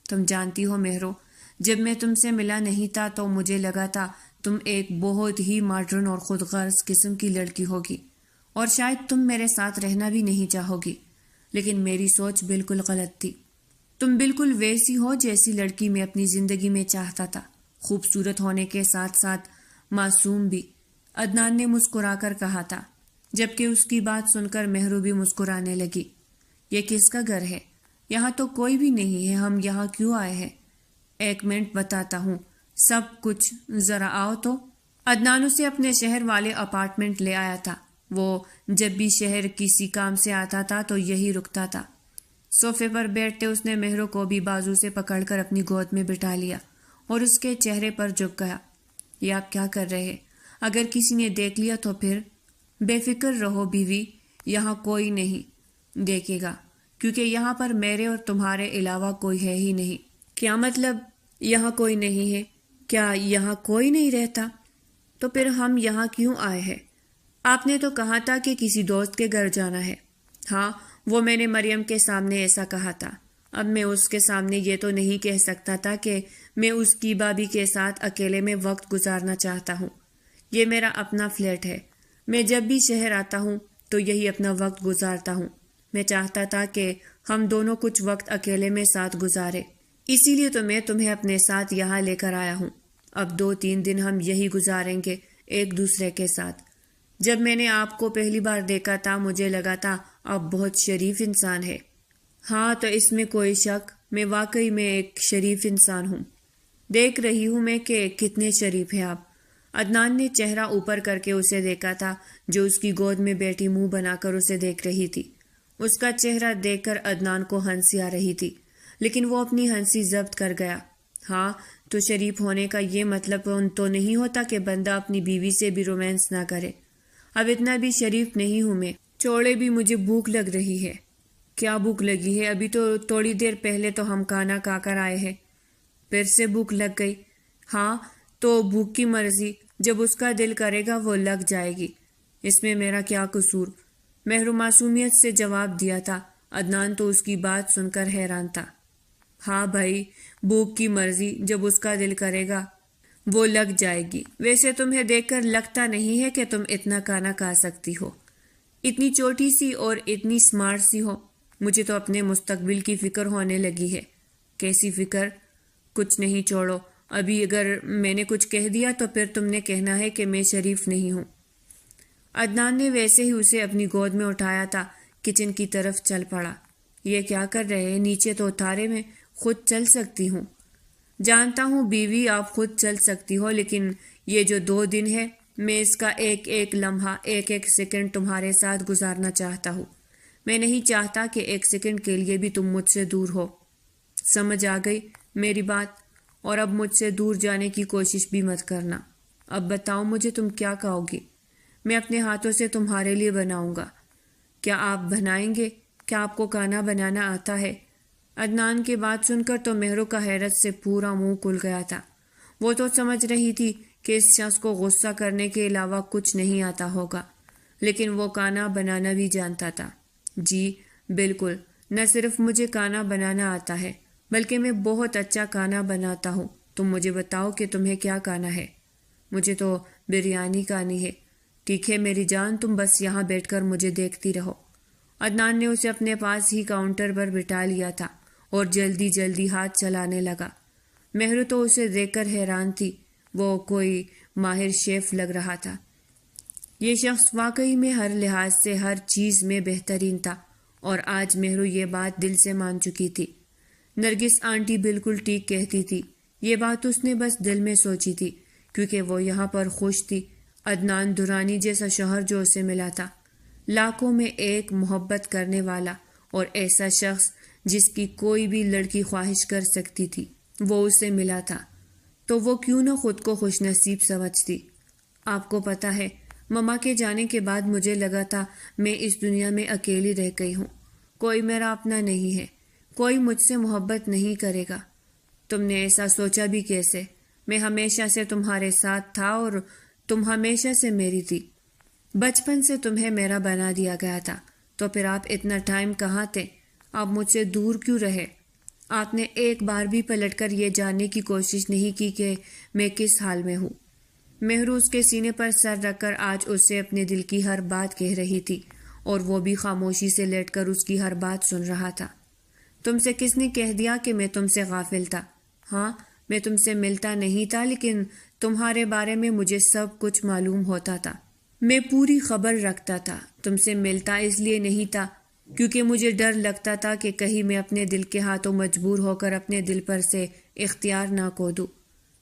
تم جانتی ہو مہرو، جب میں تم سے ملا نہیں تھا تو مجھے لگا تھا تم ایک بہت ہی ماڈرن اور خود غرض قسم کی لڑکی ہوگی، اور شاید تم میرے ساتھ رہنا بھی نہیں چاہو گی، لیکن میری سوچ بالکل غلط تھی۔ تم بالکل ویسی ہو جیسی لڑکی میں اپنی زندگی میں چاہتا تھا، خوبصورت ہونے کے ساتھ ساتھ معصوم بھی، عدنان نے مسکرا کر کہا تھا، جبکہ اس کی بات سن کر مہرو بھی مسکرانے لگی۔ یہ کس کا گھر ہے؟ یہاں تو کوئی بھی نہیں ہے، ہم یہاں کیوں آئے ہیں؟ ایک منٹ بتاتا ہوں سب کچھ، ذرا آؤ تو۔ عدنان اسے اپنے شہر والے اپارٹمنٹ لے آیا تھا۔ وہ جب بھی شہر کسی کام سے آتا تھا تو یہی رکتا تھا۔ صوفے پر بیٹھتے اس نے مہرو کو بھی بازو سے پکڑ کر اپنی گود میں بٹھا لیا اور اس کے چہرے پر جھک گیا۔ یہ آپ کیا کر رہے؟ اگر کسی نے دیکھ لیا تو پھر؟ بے فکر رہو بیوی، یہاں کوئی نہیں دیکھے گا، کیونکہ یہاں پر میرے اور تمہارے علاوہ کوئی ہے ہی نہیں۔ کیا مطلب یہاں کوئی نہیں ہے؟ کیا یہاں کوئی نہیں رہتا؟ تو پھر ہم یہاں کیوں آئے ہیں؟ آپ نے تو کہا تھا کہ کسی دوست کے گھر جانا ہے۔ ہاں، وہ میں نے مریم کے سامنے ایسا کہا تھا۔ اب میں اس کے سامنے یہ تو نہیں کہہ سکتا تھا کہ میں اس کی بھابھی کے ساتھ اکیلے میں وقت گزارنا چاہتا ہوں۔ یہ میرا اپنا فلیٹ ہے، میں جب بھی شہر آتا ہوں تو یہی اپنا وقت گزارتا ہوں۔ میں چاہتا تھا کہ ہم دونوں کچھ وقت اکیلے میں ساتھ گزارے، اسی لیے تو میں تمہیں اپنے ساتھ یہاں لے کر آیا ہوں۔ اب 2-3 دن ہم یہی گزاریں گے ایک دوسرے کے ساتھ۔ جب میں نے آپ کو پہلی بار دیکھا تھا مجھے لگا تھا آپ بہت شریف انسان ہے۔ ہاں، تو اس میں کوئی شک، میں واقعی میں ایک شریف انسان ہوں۔ دیکھ رہی ہوں میں کہ کتنے شریف ہیں آپ۔ عدنان نے چہرہ اوپر کر کے اسے دیکھا تھا، جو اس کی گود میں بیٹھی منہ بنا کر اسے دیکھ رہی تھی۔ اس کا چہرہ دیکھ کر عدنان کو ہنسی آ رہی تھی، لیکن وہ اپنی ہنسی ضبط کر گیا۔ ہاں، تو شریف ہونے کا یہ مطلب تو نہیں ہوتا کہ بندہ اپنی بیوی سے بھی رومانس نہ کرے۔ اب اتنا بھی شریف نہیں ہوں میں۔ چھوڑے بھی، مجھے بھوک لگ رہی ہے۔ کیا بھوک لگی ہے؟ ابھی تو تھوڑی دیر پہلے تو ہم کھانا کھا کر آئے ہیں، پھر سے بھوک لگ گئی؟ ہاں، تو بھوک کی مرضی، جب اس کا دل کرے گا وہ لگ جائے گی، اس میں میرا کیا قصور؟ مہر معصومیت سے جواب دیا تھا۔ عدنان تو اس کی بات سن کر حیران تھا۔ ہاں بھائی، بھوک کی مرضی، جب اس کا دل کرے گا وہ لگ جائے گی۔ ویسے تمہیں دیکھ کر لگتا نہیں ہے کہ تم اتنا کھانا کھا سکتی ہو، اتنی چھوٹی سی اور اتنی سمارٹ سی ہو۔ مجھے تو اپنے مستقبل کی فکر ہونے لگی ہے۔ کیسی فکر؟ کچھ نہیں، چھوڑو۔ ابھی اگر میں نے کچھ کہہ دیا تو پھر تم نے کہنا ہے کہ میں شریف نہیں ہوں۔ عدنان نے ویسے ہی اسے اپنی گود میں اٹھایا تھا، کچن کی طرف چل پڑا۔ یہ کیا کر رہے ہیں؟ نیچے تو اتارے، میں خود چل سکتی ہوں۔ جانتا ہوں بیوی، آپ خود چل سکتی ہو، لیکن یہ جو 2 دن ہے میں اس کا ایک ایک لمحہ، ایک ایک سیکنڈ تمہارے ساتھ گزارنا چاہتا ہوں۔ میں نہیں چاہتا کہ ایک سیکنڈ کے لیے بھی تم مجھ سے دور ہو۔ سمجھ آ گئی میری بات؟ اور اب مجھ سے دور جانے کی کوشش بھی مت کرنا۔ اب بتاؤ مجھے، تم کیا کہو گی؟ میں اپنے ہاتھوں سے تمہارے لیے بناؤں گا۔ کیا آپ بنائیں گے؟ کیا آپ کو کھانا بنانا آتا ہے؟ عدنان کی بات سن کر تو مہرو کا حیرت سے پورا منہ کھل گیا تھا۔ وہ تو سمجھ رہی تھی کہ اس شخص کو غصہ کرنے کے علاوہ کچھ نہیں آتا ہوگا، لیکن وہ کھانا بنانا بھی جانتا تھا۔ جی بالکل، نہ صرف مجھے کھانا بنانا آتا ہے بلکہ میں بہت اچھا کھانا بناتا ہوں۔ تم مجھے بتاؤ کہ تمہیں کیا کھانا ہے؟ مجھے تو بریانی کھانی ہے۔ ٹھیک ہے میری جان، تم بس یہاں بیٹھ کر مجھے دیکھتی رہو۔ عدنان نے اسے اپنے پاس ہی کاؤنٹر پر بٹھا لیا تھا اور جلدی جلدی ہاتھ چلانے لگا۔ مہرو تو اسے دیکھ کر حیران تھی، وہ کوئی ماہر شیف لگ رہا تھا۔ یہ شخص واقعی میں ہر لحاظ سے ہر چیز میں بہترین تھا، اور آج مہرو یہ بات دل سے مان چکی تھی۔ نرگس آنٹی بالکل ٹھیک کہتی تھی، یہ بات اس نے بس دل میں سوچی تھی، کیونکہ وہ یہاں پر خوش تھی۔ عدنان دورانی جیسا شوہر جو اسے ملا تھا، لاکھوں میں ایک محبت کرنے والا اور ایسا شخص جس کی کوئی بھی لڑکی خواہش کر سکتی تھی، وہ اسے ملا تھا، تو وہ کیوں نہ خود کو خوش نصیب سمجھتی۔ آپ کو پتہ ہے، مما کے جانے کے بعد مجھے لگا تھا میں اس دنیا میں اکیلی رہ گئی ہوں، کوئی میرا اپنا نہیں ہے، کوئی مجھ سے محبت نہیں کرے گا۔ تم نے ایسا سوچا بھی کیسے؟ میں ہمیشہ سے تمہارے ساتھ تھا اور تم ہمیشہ سے میری تھی۔ بچپن سے تمہیں میرا بنا دیا گیا تھا، تو پھر آپ اتنا ٹائم کہاں تھے؟ آپ مجھ سے دور کیوں رہے؟ آپ نے ایک بار بھی پلٹ کر یہ جاننے کی کوشش نہیں کی کہ میں کس حال میں ہوں۔ مہرو اس کے سینے پر سر رکھ کر آج اس سے اپنے دل کی ہر بات کہہ رہی تھی، اور وہ بھی خاموشی سے لیٹ کر اس کی ہر بات سن رہا تھا۔ تم سے کس نے کہہ دیا کہ میں تم سے غافل تھا؟ ہاں، میں تم سے ملتا نہیں تھا، لیکن تمہارے بارے میں مجھے سب کچھ معلوم ہوتا تھا۔ میں پوری خبر رکھتا تھا۔ تم سے ملتا اس لیے نہیں تھا کیونکہ مجھے ڈر لگتا تھا کہ کہیں میں اپنے دل کے ہاتھوں مجبور ہو کر اپنے دل پر سے اختیار نہ کھو دوں۔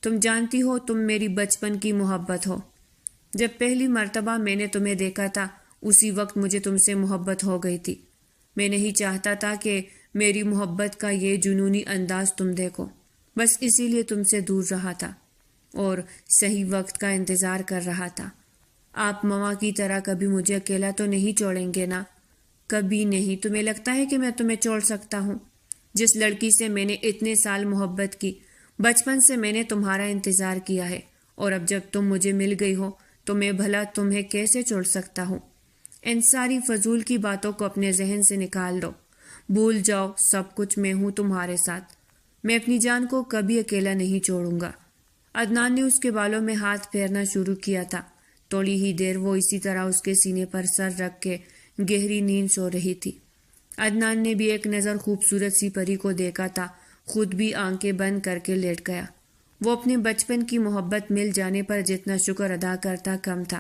تم جانتی ہو تم میری بچپن کی محبت ہو۔ جب پہلی مرتبہ میں نے تمہیں دیکھا تھا اسی وقت مجھے تم سے محبت ہو گئی تھی۔ میں نہیں چاہتا تھا کہ میری محبت کا یہ جنونی انداز تم دیکھو، بس اسی لیے تم سے دور رہا تھا اور صحیح وقت کا انتظار کر رہا تھا۔ آپ ماما کی طرح کبھی مجھے اکیلا تو نہیں چھوڑیں گے نا؟ کبھی نہیں. تمہیں لگتا ہے کہ میں تمہیں چھوڑ سکتا ہوں؟ جس لڑکی سے میں نے اتنے سال محبت کی، بچپن سے میں نے تمہارا انتظار کیا ہے، اور اب جب تم مجھے مل گئی ہو تو میں بھلا تمہیں کیسے چھوڑ سکتا ہوں؟ ان ساری فضول کی باتوں کو اپنے ذہن سے نکال دو. بھول جاؤ سب کچھ، میں ہوں تمہارے ساتھ. میں اپنی جان کو کبھی اکیلا نہیں چھوڑوں گا. عدنان نے اس کے بالوں میں ہاتھ پھیرنا شروع کیا تھا. تھوڑی ہی دیر وہ اسی طرح اس کے سینے پر سر رکھ کے گہری نیند سو رہی تھی. عدنان نے بھی ایک نظر خوبصورت سی پری کو دیکھا تھا. خود بھی آنکھیں بند کر کے لیٹ گیا. وہ اپنے بچپن کی محبت مل جانے پر جتنا شکر ادا کرتا کم تھا.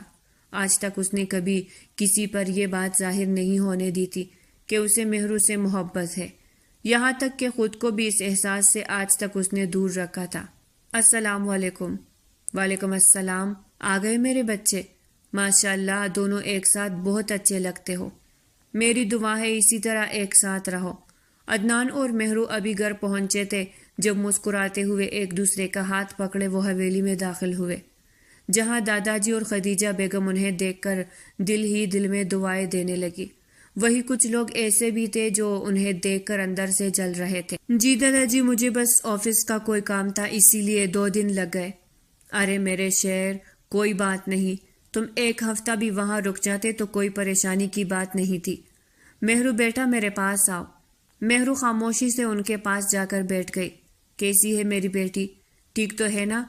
آج تک اس نے کبھی کسی پر یہ بات ظاہر نہیں ہونے دی تھی کہ اسے مہرو سے محبت ہے. یہاں تک کہ خود کو بھی اس احساس سے آج تک اس نے دور رکھا تھا. السلام علیکم. وعلیکم السلام. آ گئے میرے بچے؟ ماشاء اللہ دونوں ایک ساتھ بہت اچھے لگتے ہو. میری دعا ہے اسی طرح ایک ساتھ رہو. عدنان اور مہرو ابھی گھر پہنچے تھے جب مسکراتے ہوئے ایک دوسرے کا ہاتھ پکڑے وہ حویلی میں داخل ہوئے، جہاں دادا جی اور خدیجہ بیگم انہیں دیکھ کر دل ہی دل میں دعائیں دینے لگی. وہی کچھ لوگ ایسے بھی تھے جو انہیں دیکھ کر اندر سے جل رہے تھے. جی دادا جی، مجھے بس آفس کا کوئی کام تھا، اسی لیے 2 دن لگ گئے. ارے میرے شیر، کوئی بات نہیں. تم 1 ہفتہ بھی وہاں رک جاتے تو کوئی پریشانی کی بات نہیں تھی. مہرو بیٹا میرے پاس آؤ. مہرو خاموشی سے ان کے پاس جا کر بیٹھ گئی. کیسی ہے میری بیٹی؟ ٹھیک تو ہے نا؟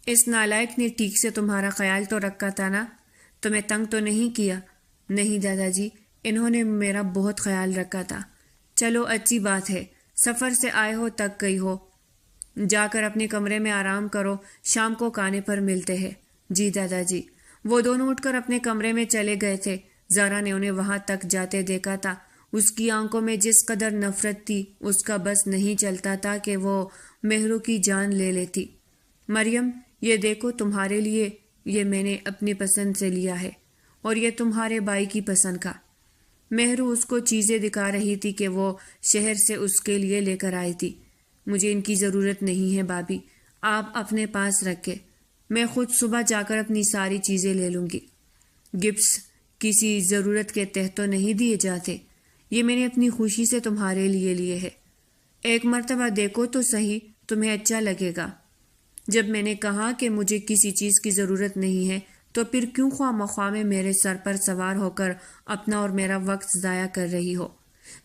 اس نالائق نے ٹھیک سے تمہارا خیال تو رکھا تھا نا؟ تمہیں تنگ تو نہیں کیا؟ نہیں دادا جی، انہوں نے میرا بہت خیال رکھا تھا. چلو اچھی بات ہے. سفر سے آئے ہو تک گئی ہو، جا کر اپنے کمرے میں آرام کرو، شام کو کھانے پر ملتے ہیں. جی دادا جی. وہ دونوں اٹھ کر اپنے کمرے میں چلے گئے تھے. زارا نے انہیں وہاں تک جاتے دیکھا تھا. اس کی آنکھوں میں جس قدر نفرت تھی اس کا بس نہیں چلتا تھا کہ وہ مہرو کی جان لے لیتی. مریم، یہ دیکھو تمہارے لیے، یہ میں نے اپنی پسند سے لیا ہے، اور یہ تمہارے بھائی کی پسند کا. مہرو اس کو چیزیں دکھا رہی تھی کہ وہ شہر سے اس کے لیے لے کر آئی تھی. مجھے ان کی ضرورت نہیں ہے بھابھی، آپ اپنے پاس رکھے، میں خود صبح جا کر اپنی ساری چیزیں لے لوں گی. گفٹس کسی ضرورت کے تحت تو نہیں دیے جاتے، یہ میں نے اپنی خوشی سے تمہارے لیے ہے. ایک مرتبہ دیکھو تو صحیح، تمہیں اچھا لگے گا. جب میں نے کہا کہ مجھے کسی چیز کی ضرورت نہیں ہے تو پھر کیوں خواہ مخواہ میں میرے سر پر سوار ہو کر اپنا اور میرا وقت ضائع کر رہی ہو؟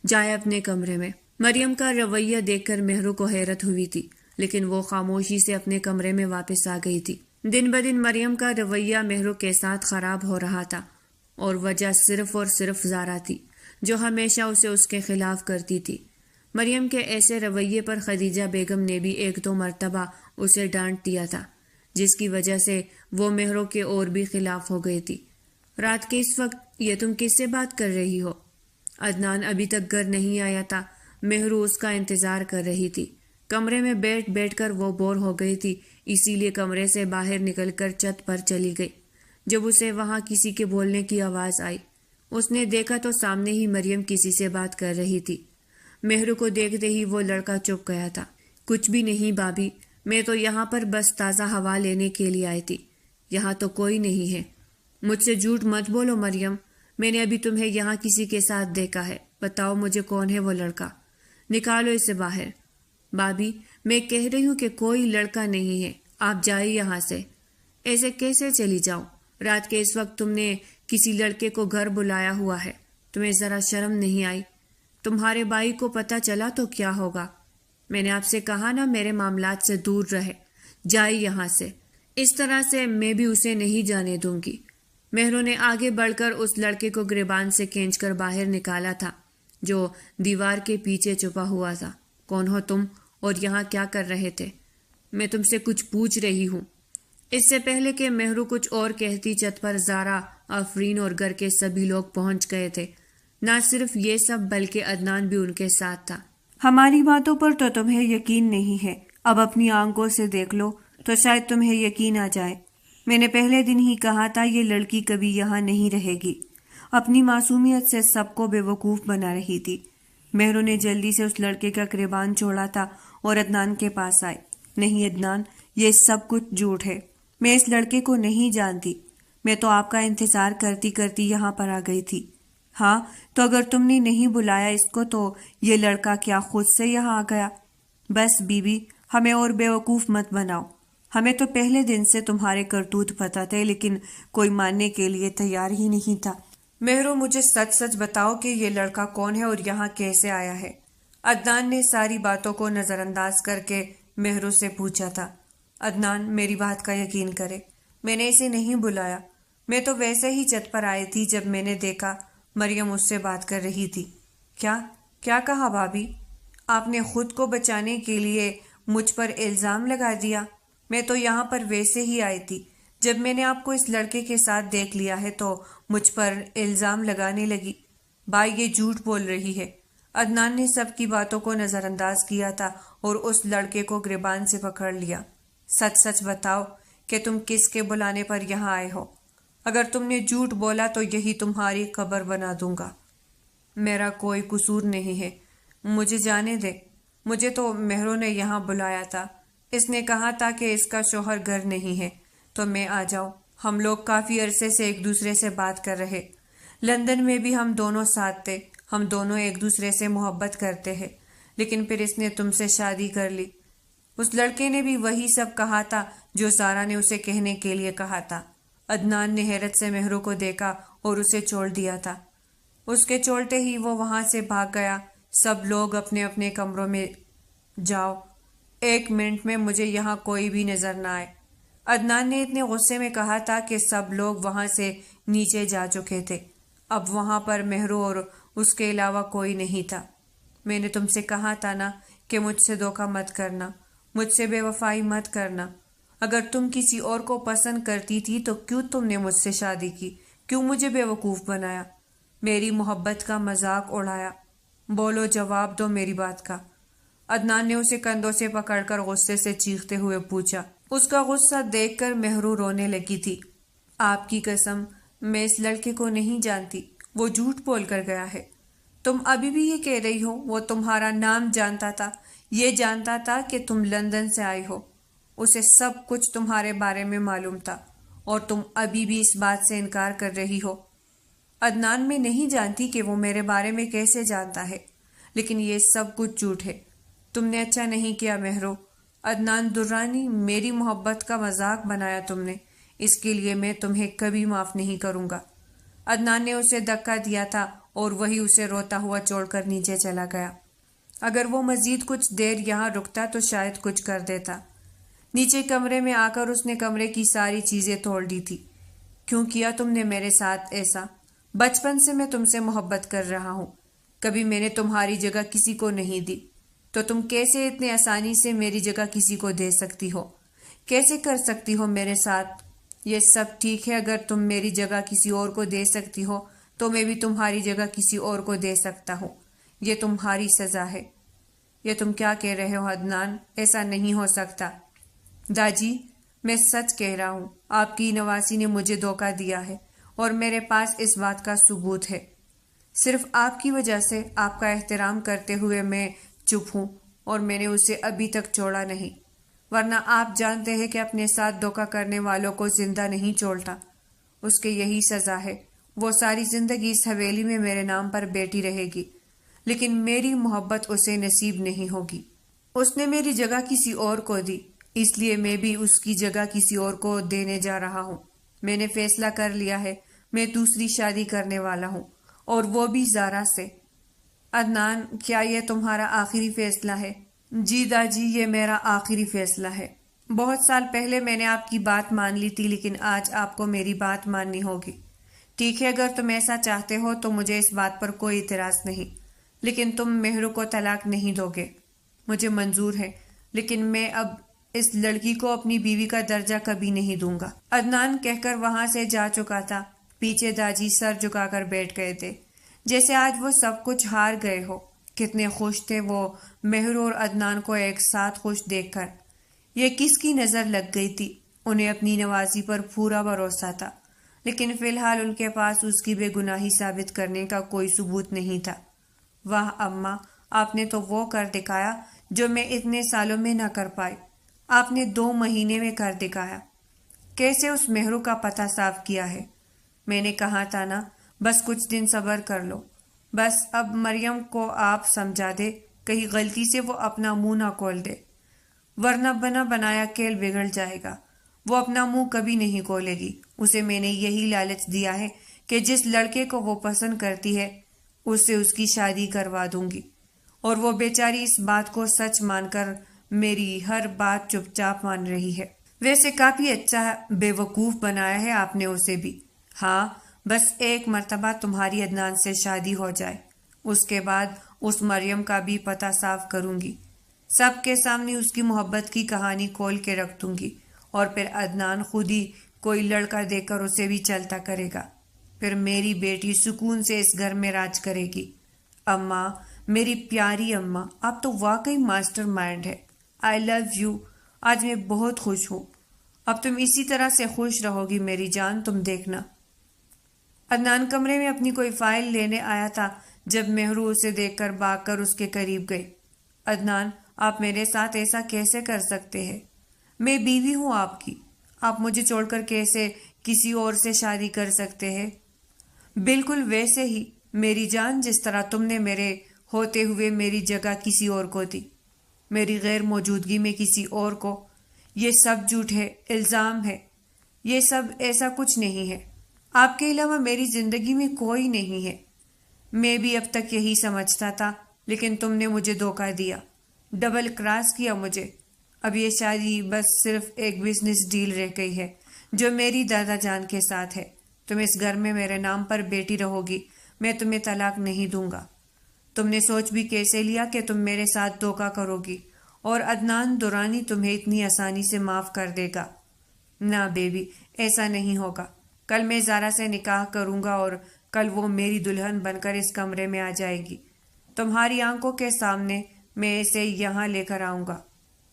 جائے اپنے کمرے میں. مریم کا رویہ دیکھ کر مہرو کو حیرت ہوئی تھی، لیکن وہ خاموشی سے اپنے کمرے میں واپس آ گئی تھی. دن بدن مریم کا رویہ مہرو کے ساتھ خراب ہو رہا تھا، اور وجہ صرف اور صرف زارا تھی جو ہمیشہ اسے اس کے خلاف کرتی تھی. مریم کے ایسے رویے پر خدیجہ بیگم نے بھی 1-2 مرتبہ اسے ڈانٹ دیا تھا، جس کی وجہ سے وہ مہرو کے اور بھی خلاف ہو گئی تھی. رات کے اس وقت یہ تم کس سے بات کر رہی ہو؟ عدنان ابھی تک گھر نہیں آیا تھا. مہرو اس کا انتظار کر رہی تھی. کمرے میں بیٹھ بیٹھ کر وہ بور ہو گئی تھی، اسی لیے کمرے سے باہر نکل کر چھت پر چلی گئی. جب اسے وہاں کسی کے بولنے کی آواز آئی، اس نے دیکھا تو سامنے ہی مریم کسی سے بات کر رہی تھی. مہرو کو دیکھتے ہی وہ لڑکا چپ گیا تھا. کچھ بھی نہیں بھابھی، میں تو یہاں پر بس تازہ ہوا لینے کے لیے آئی تھی. یہاں تو کوئی نہیں ہے. مجھ سے جھوٹ مت بولو مریم، میں نے ابھی تمہیں یہاں کسی کے ساتھ دیکھا ہے. بتاؤ مجھے کون ہے وہ لڑکا؟ نکالو اسے باہر. بھابھی، میں کہہ رہی ہوں کہ کوئی لڑکا نہیں ہے، آپ جائیے یہاں سے. ایسے کیسے چلی جاؤ؟ رات کے اس وقت تم نے کسی لڑکے کو گھر بلایا ہوا ہے، تمہیں ذرا شرم نہیں آئی؟ تمہارے بھائی کو پتہ چلا تو کیا ہوگا؟ میں نے آپ سے کہا نا میرے معاملات سے دور رہے. جائیے یہاں سے. اس طرح سے میں بھی اسے نہیں جانے دوں گی. مہرو نے آگے بڑھ کر اس لڑکے کو گریبان سے کھینچ کر باہر نکالا تھا جو دیوار کے پیچھے چھپا ہوا تھا. کون ہو تم اور یہاں کیا کر رہے تھے؟ میں تم سے کچھ پوچھ رہی ہوں. اس سے پہلے کہ مہرو کچھ اور کہتی چھت پر زارا، آفرین اور گھر کے سبھی لوگ پہنچ گئے تھے. نہ صرف یہ سب بلکہ عدنان بھی ان کے ساتھ تھا. ہماری باتوں پر تو تمہیں یقین نہیں ہے، اب اپنی آنکھوں سے دیکھ لو تو شاید تمہیں یقین آ جائے. میں نے پہلے دن ہی کہا تھا یہ لڑکی کبھی یہاں نہیں رہے گی. اپنی معصومیت سے سب کو بے وقوف بنا رہی تھی. مہرو نے جلدی سے اس لڑکے کا گریبان چھوڑا تھا اور عدنان کے پاس آئے. نہیں عدنان، یہ سب کچھ جھوٹ ہے، میں اس لڑکے کو نہیں جانتی. میں تو آپ کا انتظار کرتی کرتی یہاں پر آ گئی تھی۔ ہاں تو اگر تم نے نہیں بلایا اس کو تو یہ لڑکا کیا خود سے یہاں آ گیا؟ بس بی بی، ہمیں اور بیوقوف مت بناؤ۔ ہمیں تو پہلے دن سے تمہارے کرتوت پتہ تھے، لیکن کوئی ماننے کے لیے تیار ہی نہیں تھا۔ مہرو، مجھے سچ سچ بتاؤ کہ یہ لڑکا کون ہے اور یہاں کیسے آیا ہے؟ عدنان نے ساری باتوں کو نظر انداز کر کے مہرو سے پوچھا تھا۔ عدنان، میری بات کا یقین کرے، میں نے اسے نہیں بلایا۔ میں تو ویسے ہی چھت پر آئی تھی جب میں نے دیکھا مریم اس سے بات کر رہی تھی۔ کیا کہا بھابھی؟ آپ نے خود کو بچانے کے لیے مجھ پر الزام لگا دیا؟ میں تو یہاں پر ویسے ہی آئی تھی، جب میں نے آپ کو اس لڑکے کے ساتھ دیکھ لیا ہے تو مجھ پر الزام لگانے لگی۔ بھائی، یہ جھوٹ بول رہی ہے۔ عدنان نے سب کی باتوں کو نظر انداز کیا تھا اور اس لڑکے کو گریبان سے پکڑ لیا۔ سچ سچ بتاؤ کہ تم کس کے بلانے پر یہاں آئے ہو؟ اگر تم نے جھوٹ بولا تو یہی تمہاری قبر بنا دوں گا۔ میرا کوئی قصور نہیں ہے، مجھے جانے دے۔ مجھے تو مہرو نے یہاں بلایا تھا، اس نے کہا تھا کہ اس کا شوہر گھر نہیں ہے تو میں آ جاؤں۔ ہم لوگ کافی عرصے سے ایک دوسرے سے بات کر رہے، لندن میں بھی ہم دونوں ساتھ تھے، ہم دونوں ایک دوسرے سے محبت کرتے ہیں، لیکن پھر اس نے تم سے شادی کر لی۔ اس لڑکے نے بھی وہی سب کہا تھا جو سارا نے اسے کہنے کے لیے کہا تھا۔ عدنان نے حیرت سے مہرو کو دیکھا اور اسے چھوڑ دیا تھا۔ اس کے چھوڑتے ہی وہ وہاں سے بھاگ گیا۔ سب لوگ اپنے اپنے کمروں میں جاؤ، 1 منٹ میں مجھے یہاں کوئی بھی نظر نہ آئے۔ عدنان نے اتنے غصے میں کہا تھا کہ سب لوگ وہاں سے نیچے جا چکے تھے۔ اب وہاں پر مہرو اور اس کے علاوہ کوئی نہیں تھا۔ میں نے تم سے کہا تھا نا کہ مجھ سے دھوکہ مت کرنا، مجھ سے بے وفائی مت کرنا۔ اگر تم کسی اور کو پسند کرتی تھی تو کیوں تم نے مجھ سے شادی کی؟ کیوں مجھے بے وقوف بنایا؟ میری محبت کا مذاق اڑایا؟ بولو، جواب دو میری بات کا۔ عدنان نے اسے کندھوں سے پکڑ کر غصے سے چیختے ہوئے پوچھا۔ اس کا غصہ دیکھ کر مہرو رونے لگی تھی۔ آپ کی قسم، میں اس لڑکے کو نہیں جانتی، وہ جھوٹ بول کر گیا ہے۔ تم ابھی بھی یہ کہہ رہی ہو وہ تمہارا نام جانتا تھا، یہ جانتا تھا کہ تم لندن سے آئی ہو، اسے سب کچھ تمہارے بارے میں معلوم تھا، اور تم ابھی بھی اس بات سے انکار کر رہی ہو۔ عدنان، میں نہیں جانتی کہ وہ میرے بارے میں کیسے جانتا ہے، لیکن یہ سب کچھ جھوٹ ہے۔ تم نے اچھا نہیں کیا مہرو۔ عدنان درانی، میری محبت کا مذاق بنایا تم نے، اس کے لیے میں تمہیں کبھی معاف نہیں کروں گا۔ عدنان نے اسے دھکا دیا تھا اور وہی اسے روتا ہوا چھوڑ کر نیچے چلا گیا۔ اگر وہ مزید کچھ دیر یہاں رکتا تو شاید کچھ کر دیتا۔ نیچے کمرے میں آ کر اس نے کمرے کی ساری چیزیں توڑ دی تھی۔ کیوں کیا تم نے میرے ساتھ ایسا؟ بچپن سے میں تم سے محبت کر رہا ہوں، کبھی میں نے تمہاری جگہ کسی کو نہیں دی، تو تم کیسے اتنے آسانی سے میری جگہ کسی کو دے سکتی ہو؟ کیسے کر سکتی ہو میرے ساتھ؟ یہ سب ٹھیک ہے، اگر تم میری جگہ کسی اور کو دے سکتی ہو تو میں بھی تمہاری جگہ کسی اور کو دے سکتا ہوں، یہ تمہاری سزا ہے۔ یہ تم کیا کہہ رہے ہو عدنان؟ ایسا نہیں ہو سکتا۔ داجی، میں سچ کہہ رہا ہوں، آپ کی نواسی نے مجھے دھوکہ دیا ہے اور میرے پاس اس بات کا ثبوت ہے۔ صرف آپ کی وجہ سے، آپ کا احترام کرتے ہوئے میں چپ ہوں اور میں نے اسے ابھی تک چھوڑا نہیں، ورنہ آپ جانتے ہیں کہ اپنے ساتھ دھوکہ کرنے والوں کو زندہ نہیں چھوڑتا۔ اس کے یہی سزا ہے، وہ ساری زندگی اس حویلی میں میرے نام پر بیٹھی رہے گی، لیکن میری محبت اسے نصیب نہیں ہوگی۔ اس نے میری جگہ کسی اور کو دی، اس لیے میں بھی اس کی جگہ کسی اور کو دینے جا رہا ہوں۔ میں نے فیصلہ کر لیا ہے، میں دوسری شادی کرنے والا ہوں، اور وہ بھی زارا سے۔ عدنان، کیا یہ تمہارا آخری فیصلہ ہے؟ جی داجی، یہ میرا آخری فیصلہ ہے۔ بہت سال پہلے میں نے آپ کی بات مان لی تھی، لیکن آج آپ کو میری بات ماننی ہوگی۔ ٹھیک ہے، اگر تم ایسا چاہتے ہو تو مجھے اس بات پر کوئی اعتراض نہیں، لیکن تم مہرو کو طلاق نہیں دو گے۔ مجھے منظور ہے، لیکن میں اب اس لڑکی کو اپنی بیوی کا درجہ کبھی نہیں دوں گا۔ عدنان کہہ کر وہاں سے جا چکا تھا۔ پیچھے داجی سر جھکا کر بیٹھ گئے تھے، جیسے آج وہ سب کچھ ہار گئے ہو۔ کتنے خوش تھے وہ مہرو اور عدنان کو ایک ساتھ خوش دیکھ کر۔ یہ کس کی نظر لگ گئی تھی؟ انہیں اپنی نوازی پر پورا بھروسہ تھا، لیکن فی الحال ان کے پاس اس کی بے گناہی ثابت کرنے کا کوئی ثبوت نہیں تھا۔ واہ اماں، آپ نے تو وہ کر دکھایا جو میں اتنے سالوں میں نہ کر پائی۔ آپ نے 2 مہینے میں کر دکھایا۔ کیسے اس مہرو کا پتہ صاف کیا ہے؟ میں نے کہا تھا نا، بس کچھ دن صبر کر لو۔ بس اب مریم کو آپ سمجھا دے، کہیں غلطی سے وہ اپنا منہ نہ کھول دے، ورنہ بنا بنایا کھیل بگڑ جائے گا۔ وہ اپنا منہ کبھی نہیں کھولے گی۔ اسے میں نے یہی لالچ دیا ہے کہ جس لڑکے کو وہ پسند کرتی ہے اس سے اس کی شادی کروا دوں گی، اور وہ بیچاری اس بات کو سچ مان کر میری ہر بات چپ چاپ مان رہی ہے۔ ویسے کافی اچھا بے وقوف بنایا ہے آپ نے اسے بھی۔ ہاں، بس ایک مرتبہ تمہاری عدنان سے شادی ہو جائے، اس کے بعد اس مریم کا بھی پتہ صاف کروں گی، سب کے سامنے اس کی محبت کی کہانی کھول کے رکھ دوں گی، اور پھر عدنان خود ہی کوئی لڑکا دے کر اسے بھی چلتا کرے گا۔ پھر میری بیٹی سکون سے اس گھر میں راج کرے گی۔ اماں، میری پیاری اماں، آپ تو واقعی ماسٹر مائنڈ ہے۔ آئی لو یو۔ آج میں بہت خوش ہوں۔ اب تم اسی طرح سے خوش رہو گی میری جان، تم دیکھنا۔ عدنان کمرے میں اپنی کوئی فائل لینے آیا تھا جب مہرو اسے دیکھ کر بھاگ کر اس کے قریب گئی۔ عدنان، آپ میرے ساتھ ایسا کیسے کر سکتے ہیں؟ میں بیوی ہوں آپ کی، آپ مجھے چھوڑ کر کیسے کسی اور سے شادی کر سکتے ہیں؟ بالکل ویسے ہی میری جان، جس طرح تم نے میرے ہوتے ہوئے میری جگہ کسی اور کو دی، میری غیر موجودگی میں کسی اور کو۔ یہ سب جھوٹ ہے، الزام ہے، یہ سب ایسا کچھ نہیں ہے۔ آپ کے علاوہ میری زندگی میں کوئی نہیں ہے۔ میں بھی اب تک یہی سمجھتا تھا، لیکن تم نے مجھے دھوکہ دیا، ڈبل کراس کیا مجھے۔ اب یہ شادی بس صرف ایک بزنس ڈیل رہ گئی ہے جو میری دادا جان کے ساتھ ہے۔ تم اس گھر میں میرے نام پر بیٹی رہو گی، میں تمہیں طلاق نہیں دوں گا۔ تم نے سوچ بھی کیسے لیا کہ تم میرے ساتھ دھوکہ کرو گی اور عدنان دورانی تمہیں اتنی آسانی سے معاف کر دے گا؟ نہ بیبی، ایسا نہیں ہوگا۔ کل میں زارا سے نکاح کروں گا اور کل وہ میری دلہن بن کر اس کمرے میں آ جائے گی۔ تمہاری آنکھوں کے سامنے میں اسے یہاں لے کر آؤں گا،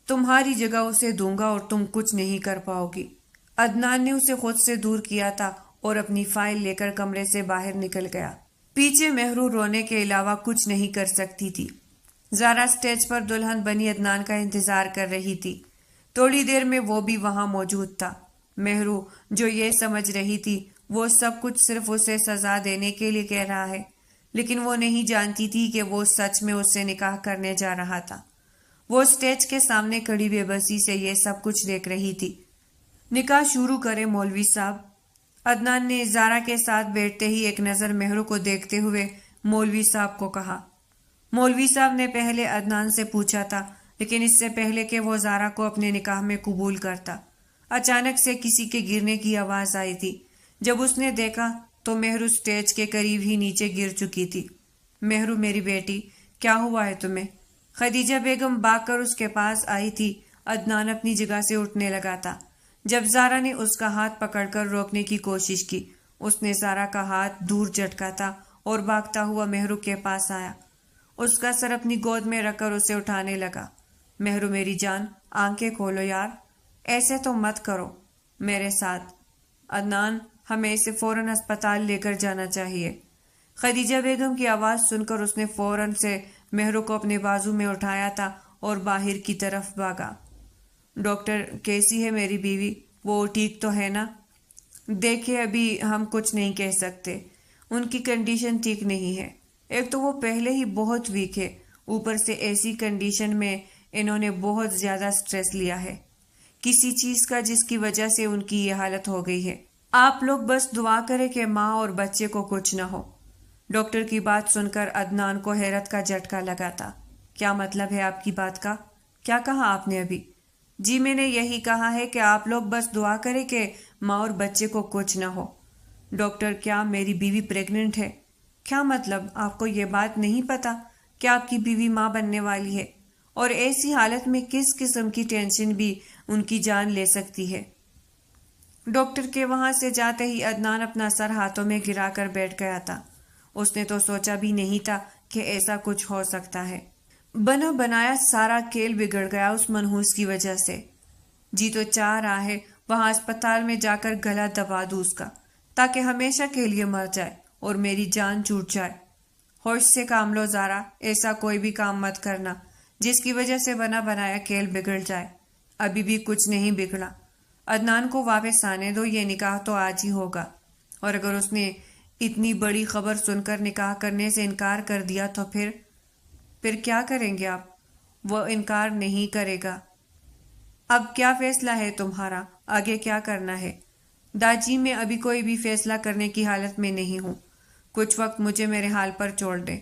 تمہاری جگہ اسے دوں گا اور تم کچھ نہیں کر پاؤ گی۔ عدنان نے اسے خود سے دور کیا تھا اور اپنی فائل لے کر کمرے سے باہر نکل گیا۔ پیچھے مہرو رونے کے علاوہ کچھ نہیں کر سکتی تھی۔ زارا سٹیج پر دلہن بنی عدنان کا انتظار کر رہی تھی۔ تھوڑی دیر میں وہ بھی وہاں موجود تھا۔ مہرو، جو یہ سمجھ رہی تھی وہ سب کچھ صرف اسے سزا دینے کے لیے کہہ رہا ہے، لیکن وہ نہیں جانتی تھی کہ وہ سچ میں اس سے نکاح کرنے جا رہا تھا۔ وہ سٹیج کے سامنے کھڑی بے بسی سے یہ سب کچھ دیکھ رہی تھی۔ نکاح شروع کرے مولوی صاحب۔ عدنان نے زارا کے ساتھ بیٹھتے ہی ایک نظر مہرو کو دیکھتے ہوئے مولوی صاحب کو کہا۔ مولوی صاحب نے پہلے عدنان سے پوچھا تھا، لیکن اس سے پہلے کہ وہ زارا کو اپنے نکاح میں قبول کرتا، اچانک سے کسی کے گرنے کی آواز آئی تھی۔ جب اس نے دیکھا تو مہرو سٹیج کے قریب ہی نیچے گر چکی تھی۔ مہرو میری بیٹی، کیا ہوا ہے تمہیں؟ خدیجہ بیگم بھاگ کر اس کے پاس آئی تھی۔ عدنان اپنی جگہ سے اٹھنے لگا تھا جب زارا نے اس کا ہاتھ پکڑ کر روکنے کی کوشش کی۔ اس نے زارا کا ہاتھ دور جھٹکا تھا اور بھاگتا ہوا مہرو کے پاس آیا، اس کا سر اپنی گود میں رکھ کر اسے اٹھانے لگا۔ مہرو میری جان، آنکھیں کھولو یار، ایسے تو مت کرو میرے ساتھ۔ عدنان، ہمیں اسے فوراً اسپتال لے کر جانا چاہیے۔ خدیجہ بیگم کی آواز سن کر اس نے فوراً سے مہرو کو اپنے بازو میں اٹھایا تھا اور باہر کی طرف بھاگا۔ ڈاکٹر، کیسی ہے میری بیوی؟ وہ ٹھیک تو ہے نا؟ دیکھیں، ابھی ہم کچھ نہیں کہہ سکتے، ان کی کنڈیشن ٹھیک نہیں ہے۔ ایک تو وہ پہلے ہی بہت ویک ہے، اوپر سے ایسی کنڈیشن میں انہوں نے بہت زیادہ سٹریس لیا ہے کسی چیز کا، جس کی وجہ سے ان کی یہ حالت ہو گئی ہے۔ آپ لوگ بس دعا کریں کہ ماں اور بچے کو کچھ نہ ہو۔ ڈاکٹر کی بات سن کر عدنان کو حیرت کا جھٹکا لگا تھا۔ کیا مطلب ہے آپ کی بات کا؟ کیا کہا آپ نے ابھی؟ جی، میں نے یہی کہا ہے کہ آپ لوگ بس دعا کریں کہ ماں اور بچے کو کچھ نہ ہو۔ ڈاکٹر، کیا میری بیوی پریگننٹ ہے؟ کیا مطلب؟ آپ کو یہ بات نہیں پتا کہ آپ کی بیوی ماں بننے والی ہے؟ اور ایسی حالت میں کس قسم کی ٹینشن بھی ان کی جان لے سکتی ہے۔ ڈاکٹر کے وہاں سے جاتے ہی عدنان اپنا سر ہاتھوں میں گرا کر بیٹھ گیا تھا۔ اس نے تو سوچا بھی نہیں تھا کہ ایسا کچھ ہو سکتا ہے۔ بنا بنایا سارا کھیل بگڑ گیا اس منحوس کی وجہ سے۔ جی تو چاہ رہا ہے وہاں اسپتال میں جا کر گلا دبا دوں اس کا، تاکہ ہمیشہ کے لیے مر جائے اور میری جان چھوٹ جائے۔ ہوش سے کام لو زارا، ایسا کوئی بھی کام مت کرنا جس کی وجہ سے بنا بنایا کھیل بگڑ جائے۔ ابھی بھی کچھ نہیں بگڑا۔ عدنان کو واپس آنے دو، یہ نکاح تو آج ہی ہوگا، اور اگر اس نے اتنی بڑی خبر سن کر نکاح کرنے سے انکار کر دیا تو پھر کیا کریں گے آپ؟ وہ انکار نہیں کرے گا۔ اب کیا فیصلہ ہے تمہارا؟ آگے کیا کرنا ہے؟ داجی میں ابھی کوئی بھی فیصلہ کرنے کی حالت میں نہیں ہوں، کچھ وقت مجھے میرے حال پر چھوڑ دیں۔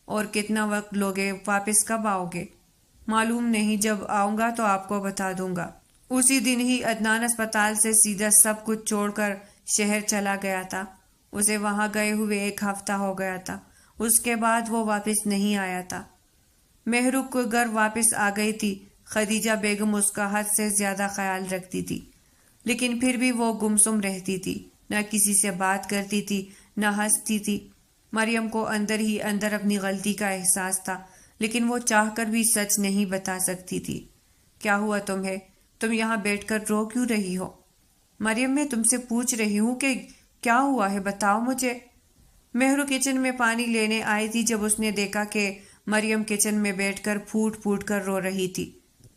اور کتنا وقت لوگے؟ واپس کب آؤ گے؟ معلوم نہیں، جب آؤں گا تو آپ کو بتا دوں گا۔ اسی دن ہی عدنان اسپتال سے سیدھا سب کچھ چھوڑ کر شہر چلا گیا تھا۔ اسے وہاں گئے ہوئے 1 ہفتہ ہو گیا تھا، اس کے بعد وہ واپس نہیں آیا تھا۔ مہرو کو گھر واپس آ گئی تھی۔ خدیجہ بیگم اس کا حد سے زیادہ خیال رکھتی تھی، لیکن پھر بھی وہ گمسم رہتی تھی، نہ کسی سے بات کرتی تھی، نہ ہنستی تھی۔ مریم کو اندر ہی اندر اپنی غلطی کا احساس تھا، لیکن وہ چاہ کر بھی سچ نہیں بتا سکتی تھی۔ کیا ہوا تمہیں؟ تم یہاں بیٹھ کر رو کیوں رہی ہو؟ مریم، میں تم سے پوچھ رہی ہوں کہ کیا ہوا ہے، بتاؤ مجھے۔ مہرو کچن میں پانی لینے آئی تھی جب اس نے دیکھا کہ مریم کچن میں بیٹھ کر پھوٹ پھوٹ کر رو رہی تھی۔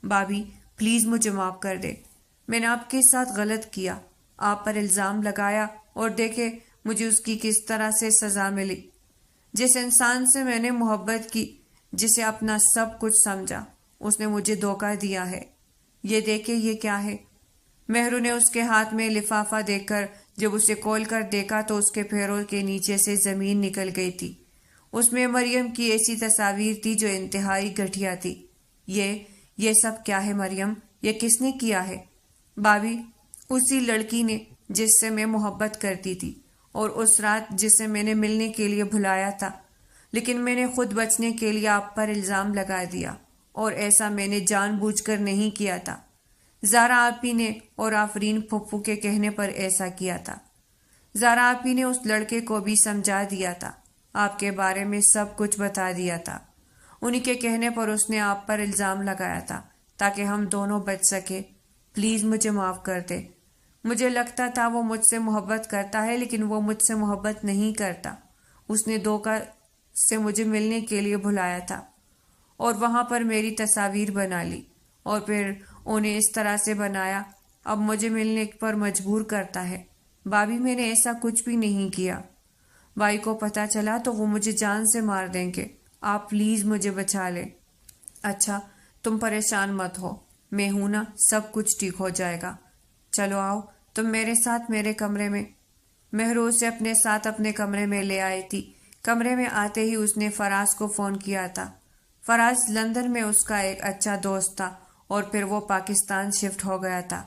بھابھی پلیز مجھے معاف کر دے، میں نے آپ کے ساتھ غلط کیا، آپ پر الزام لگایا، اور دیکھے مجھے اس کی کس طرح سے سزا ملی۔ جس انسان سے میں نے محبت کی، جسے اپنا سب کچھ سمجھا، اس نے مجھے دھوکہ دیا ہے۔ یہ دیکھے، یہ کیا ہے؟ مہرو نے اس کے ہاتھ میں لفافہ دیکھ کر جب اسے کھول کر دیکھا تو اس کے پیروں کے نیچے سے زمین نکل گئی تھی۔ اس میں مریم کی ایسی تصاویر تھی جو انتہائی گھٹیا تھی۔ یہ سب کیا ہے مریم؟ یہ کس نے کیا ہے؟ بھابھی، اسی لڑکی نے جس سے میں محبت کرتی تھی، اور اس رات جسے میں نے ملنے کے لیے بلایا تھا، لیکن میں نے خود بچنے کے لیے آپ پر الزام لگا دیا، اور ایسا میں نے جان بوجھ کر نہیں کیا تھا۔ زارا آپی نے اور آفرین پھپھو کے کہنے پر ایسا کیا تھا۔ زارا آپی نے اس لڑکے کو بھی سمجھا دیا تھا، آپ کے بارے میں سب کچھ بتا دیا تھا۔ انہی کے کہنے پر اس نے آپ پر الزام لگایا تھا تاکہ ہم دونوں بچ سکے۔ پلیز مجھے معاف کر دے۔ مجھے لگتا تھا وہ مجھ سے محبت کرتا ہے، لیکن وہ مجھ سے محبت نہیں کرتا۔ اس نے دھوکہ سے مجھے ملنے کے لیے بلایا تھا، اور وہاں پر میری تصاویر بنا لی، اور پھر انہیں اس طرح سے بنایا، اب مجھے ملنے پر مجبور کرتا ہے۔ بھابھی، میں نے ایسا کچھ بھی نہیں کیا۔ بھائی کو پتہ چلا تو وہ مجھے جان سے مار دیں گے، آپ پلیز مجھے بچا لیں۔ اچھا، تم پریشان مت ہو، میں ہوں نا، سب کچھ ٹھیک ہو جائے گا۔ چلو آؤ تم میرے ساتھ میرے کمرے میں۔ مہرو اسے اپنے ساتھ اپنے کمرے میں لے آئی تھی۔ کمرے میں آتے ہی اس نے فراز کو فون کیا تھا۔ فراز لندن میں اس کا ایک اچھا دوست تھا، اور پھر وہ پاکستان شفٹ ہو گیا تھا۔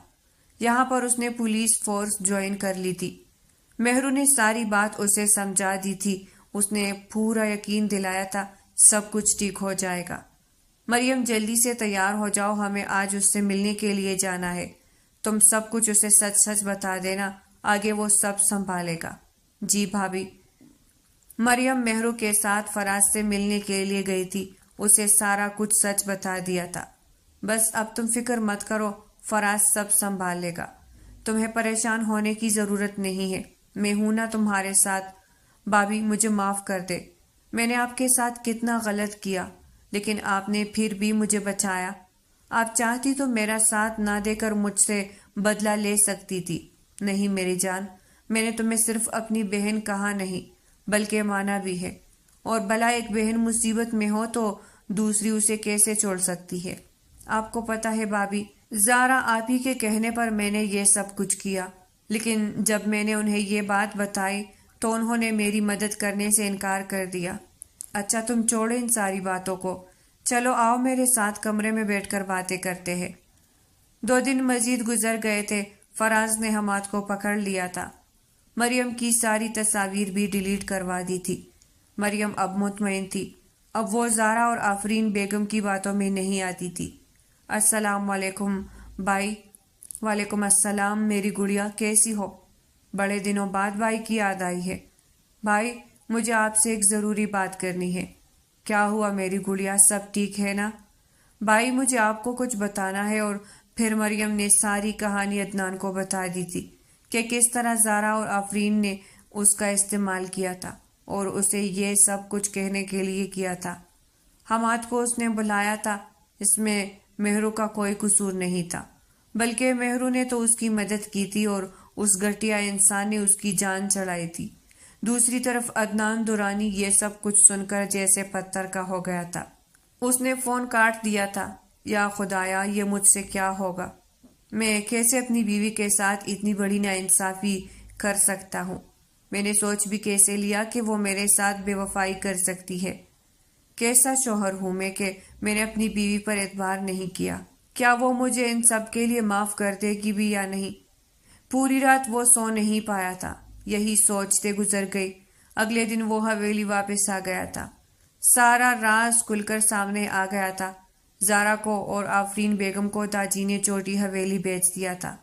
یہاں پر اس نے پولیس فورس جوائن کر لی تھی۔ مہرو نے ساری بات اسے سمجھا دی تھی، اس نے پورا یقین دلایا تھا سب کچھ ٹھیک ہو جائے گا۔ مریم، جلدی سے تیار ہو جاؤ، ہمیں آج اس سے ملنے کے لیے جانا ہے۔ تم سب کچھ اسے سچ سچ بتا دینا، آگے وہ سب سنبھالے گا۔ جی بھابھی۔ مریم مہرو کے ساتھ فراز سے ملنے کے لیے گئی تھی، اسے سارا کچھ سچ بتا دیا تھا۔ بس اب تم فکر مت کرو، فراز سب سنبھال لے گا، تمہیں پریشان ہونے کی ضرورت نہیں ہے، میں ہوں نا تمہارے ساتھ۔ بھابھی مجھے معاف کر دے، میں نے آپ کے ساتھ کتنا غلط کیا، لیکن آپ نے پھر بھی مجھے بچایا۔ آپ چاہتی تو میرا ساتھ نہ دے کر مجھ سے بدلہ لے سکتی تھی۔ نہیں میری جان، میں نے تمہیں صرف اپنی بہن کہا نہیں بلکہ مانا بھی ہے، اور بھلا ایک بہن مصیبت میں ہو تو دوسری اسے کیسے چھوڑ سکتی ہے؟ آپ کو پتہ ہے بھابھی، زارا آپی کے کہنے پر میں نے یہ سب کچھ کیا، لیکن جب میں نے انہیں یہ بات بتائی تو انہوں نے میری مدد کرنے سے انکار کر دیا۔ اچھا تم چھوڑو ان ساری باتوں کو، چلو آؤ میرے ساتھ کمرے میں بیٹھ کر باتیں کرتے ہیں۔ 2 دن مزید گزر گئے تھے، فراز نے حماد کو پکڑ لیا تھا۔ مریم کی ساری تصاویر بھی ڈیلیٹ کروا دی تھی۔ مریم اب مطمئن تھی، اب وہ زارا اور آفرین بیگم کی باتوں میں نہیں آتی تھی۔ السلام علیکم بھائی۔ وعلیکم السلام میری گڑیا، کیسی ہو؟ بڑے دنوں بعد بھائی کی یاد آئی ہے۔ بھائی مجھے آپ سے ایک ضروری بات کرنی ہے۔ کیا ہوا میری گڑیا، سب ٹھیک ہے نا؟ بھائی مجھے آپ کو کچھ بتانا ہے۔ اور پھر مریم نے ساری کہانی عدنان کو بتا دی تھی کہ کس طرح زارا اور آفرین نے اس کا استعمال کیا تھا اور اسے یہ سب کچھ کہنے کے لیے کیا تھا۔ حماد کو اس نے بلایا تھا، اس میں مہرو کا کوئی قصور نہیں تھا، بلکہ مہرو نے تو اس کی مدد کی تھی اور اس گھٹیا انسان نے اس کی جان چڑھائی تھی۔ دوسری طرف عدنان دورانی یہ سب کچھ سن کر جیسے پتھر کا ہو گیا تھا۔ اس نے فون کاٹ دیا تھا۔ یا خدایا، یہ مجھ سے کیا ہوگا؟ میں کیسے اپنی بیوی کے ساتھ اتنی بڑی ناانصافی کر سکتا ہوں؟ میں نے سوچ بھی کیسے لیا کہ وہ میرے ساتھ بے وفائی کر سکتی ہے؟ کیسا شوہر ہوں میں کہ میں نے اپنی بیوی پر اعتبار نہیں کیا؟ کیا وہ مجھے ان سب کے لیے معاف کر دے گی بھی یا نہیں؟ پوری رات وہ سو نہیں پایا تھا، یہی سوچتے گزر گئی۔ اگلے دن وہ حویلی واپس آ گیا تھا۔ سارا راز کھل کر سامنے آ گیا تھا۔ زارا کو اور آفرین بیگم کو تاجی نے چھوٹی حویلی بیچ دیا تھا،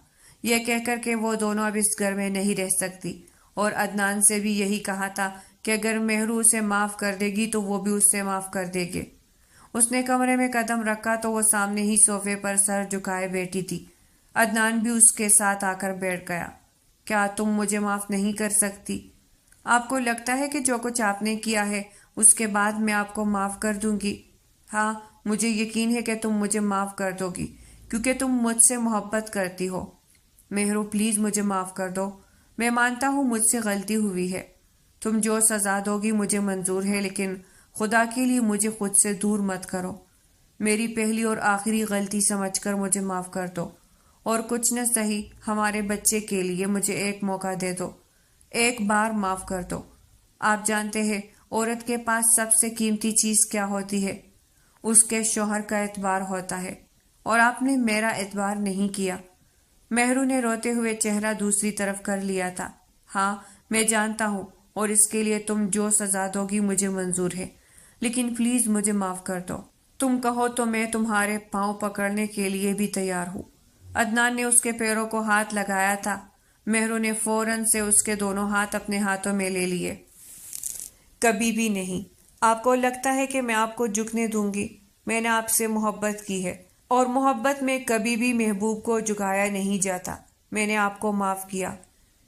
یہ کہہ کر کہ وہ دونوں اب اس گھر میں نہیں رہ سکتی، اور عدنان سے بھی یہی کہا تھا کہ اگر مہرو اسے معاف کر دے گی تو وہ بھی اس سے معاف کر دے گے۔ اس نے کمرے میں قدم رکھا تو وہ سامنے ہی صوفے پر سر جھکائے بیٹھی تھی۔ عدنان بھی اس کے ساتھ آ کر بیٹھ گیا۔ کیا تم مجھے معاف نہیں کر سکتی؟ آپ کو لگتا ہے کہ جو کچھ آپ نے کیا ہے اس کے بعد میں آپ کو معاف کر دوں گی؟ ہاں، مجھے یقین ہے کہ تم مجھے معاف کر دو گی، کیونکہ تم مجھ سے محبت کرتی ہو۔ مہرو، پلیز مجھے معاف کر دو۔ میں مانتا ہوں مجھ سے غلطی ہوئی ہے۔ تم جو سزا دو گی مجھے منظور ہے، لیکن خدا کے لیے مجھے خود سے دور مت کرو۔ میری پہلی اور آخری غلطی سمجھ کر مجھے معاف کر دو، اور کچھ نہ صحیح ہمارے بچے کے لیے مجھے ایک موقع دے دو۔ ایک بار معاف کر دو۔ آپ جانتے ہیں عورت کے پاس سب سے قیمتی چیز کیا ہوتی ہے؟ اس کے شوہر کا اعتبار ہوتا ہے، اور آپ نے میرا اعتبار نہیں کیا۔ مہرو نے روتے ہوئے چہرہ دوسری طرف کر لیا تھا۔ ہاں، میں جانتا ہوں، اور اس کے لیے تم جو سزا دو گی مجھے منظور ہے، لیکن پلیز مجھے معاف کر دو۔ تم کہو تو میں تمہارے پاؤں پکڑنے کے لیے بھی تیار ہوں۔ عدنان نے اس کے پیروں کو ہاتھ لگایا تھا۔ مہرو نے فوراً سے اس کے دونوں ہاتھ اپنے ہاتھوں میں لے لیے۔ کبھی بھی نہیں۔ آپ کو لگتا ہے کہ میں آپ کو جھکنے دوں گی؟ میں نے آپ سے محبت کی ہے، اور محبت میں کبھی بھی محبوب کو جھکایا نہیں جاتا۔ میں نے آپ کو معاف کیا۔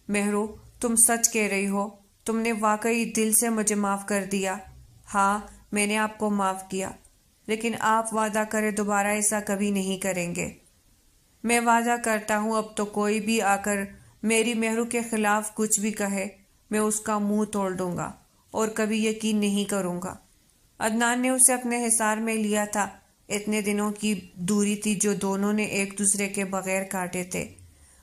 مہرو، تم سچ کہہ رہی ہو؟ تم نے واقعی دل سے مجھے معاف کر دیا؟ ہاں، میں نے آپ کو معاف کیا، لیکن آپ وعدہ کریں دوبارہ ایسا کبھی نہیں کریں گے؟ میں وعدہ کرتا ہوں اب تو کوئی بھی آ کر میری مہرو کے خلاف کچھ بھی کہے، میں اس کا منہ توڑ دوں گا اور کبھی یقین نہیں کروں گا۔ عدنان نے اسے اپنے حصار میں لیا تھا۔ اتنے دنوں کی دوری تھی جو دونوں نے ایک دوسرے کے بغیر کاٹے تھے،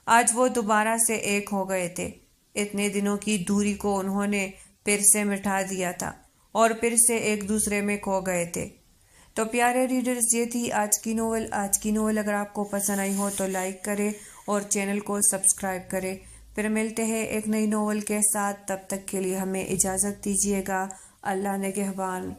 آج وہ دوبارہ سے ایک ہو گئے تھے۔ اتنے دنوں کی دوری کو انہوں نے پھر سے مٹا دیا تھا اور پھر سے ایک دوسرے میں کھو گئے تھے۔ تو پیارے ریڈرز، یہ تھی آج کی ناول۔ اگر آپ کو پسند آئی ہو تو لائک کریں اور چینل کو سبسکرائب کریں۔ پھر ملتے ہیں ایک نئی ناول کے ساتھ، تب تک کے لیے ہمیں اجازت دیجیے گا۔ اللہ نگہبان۔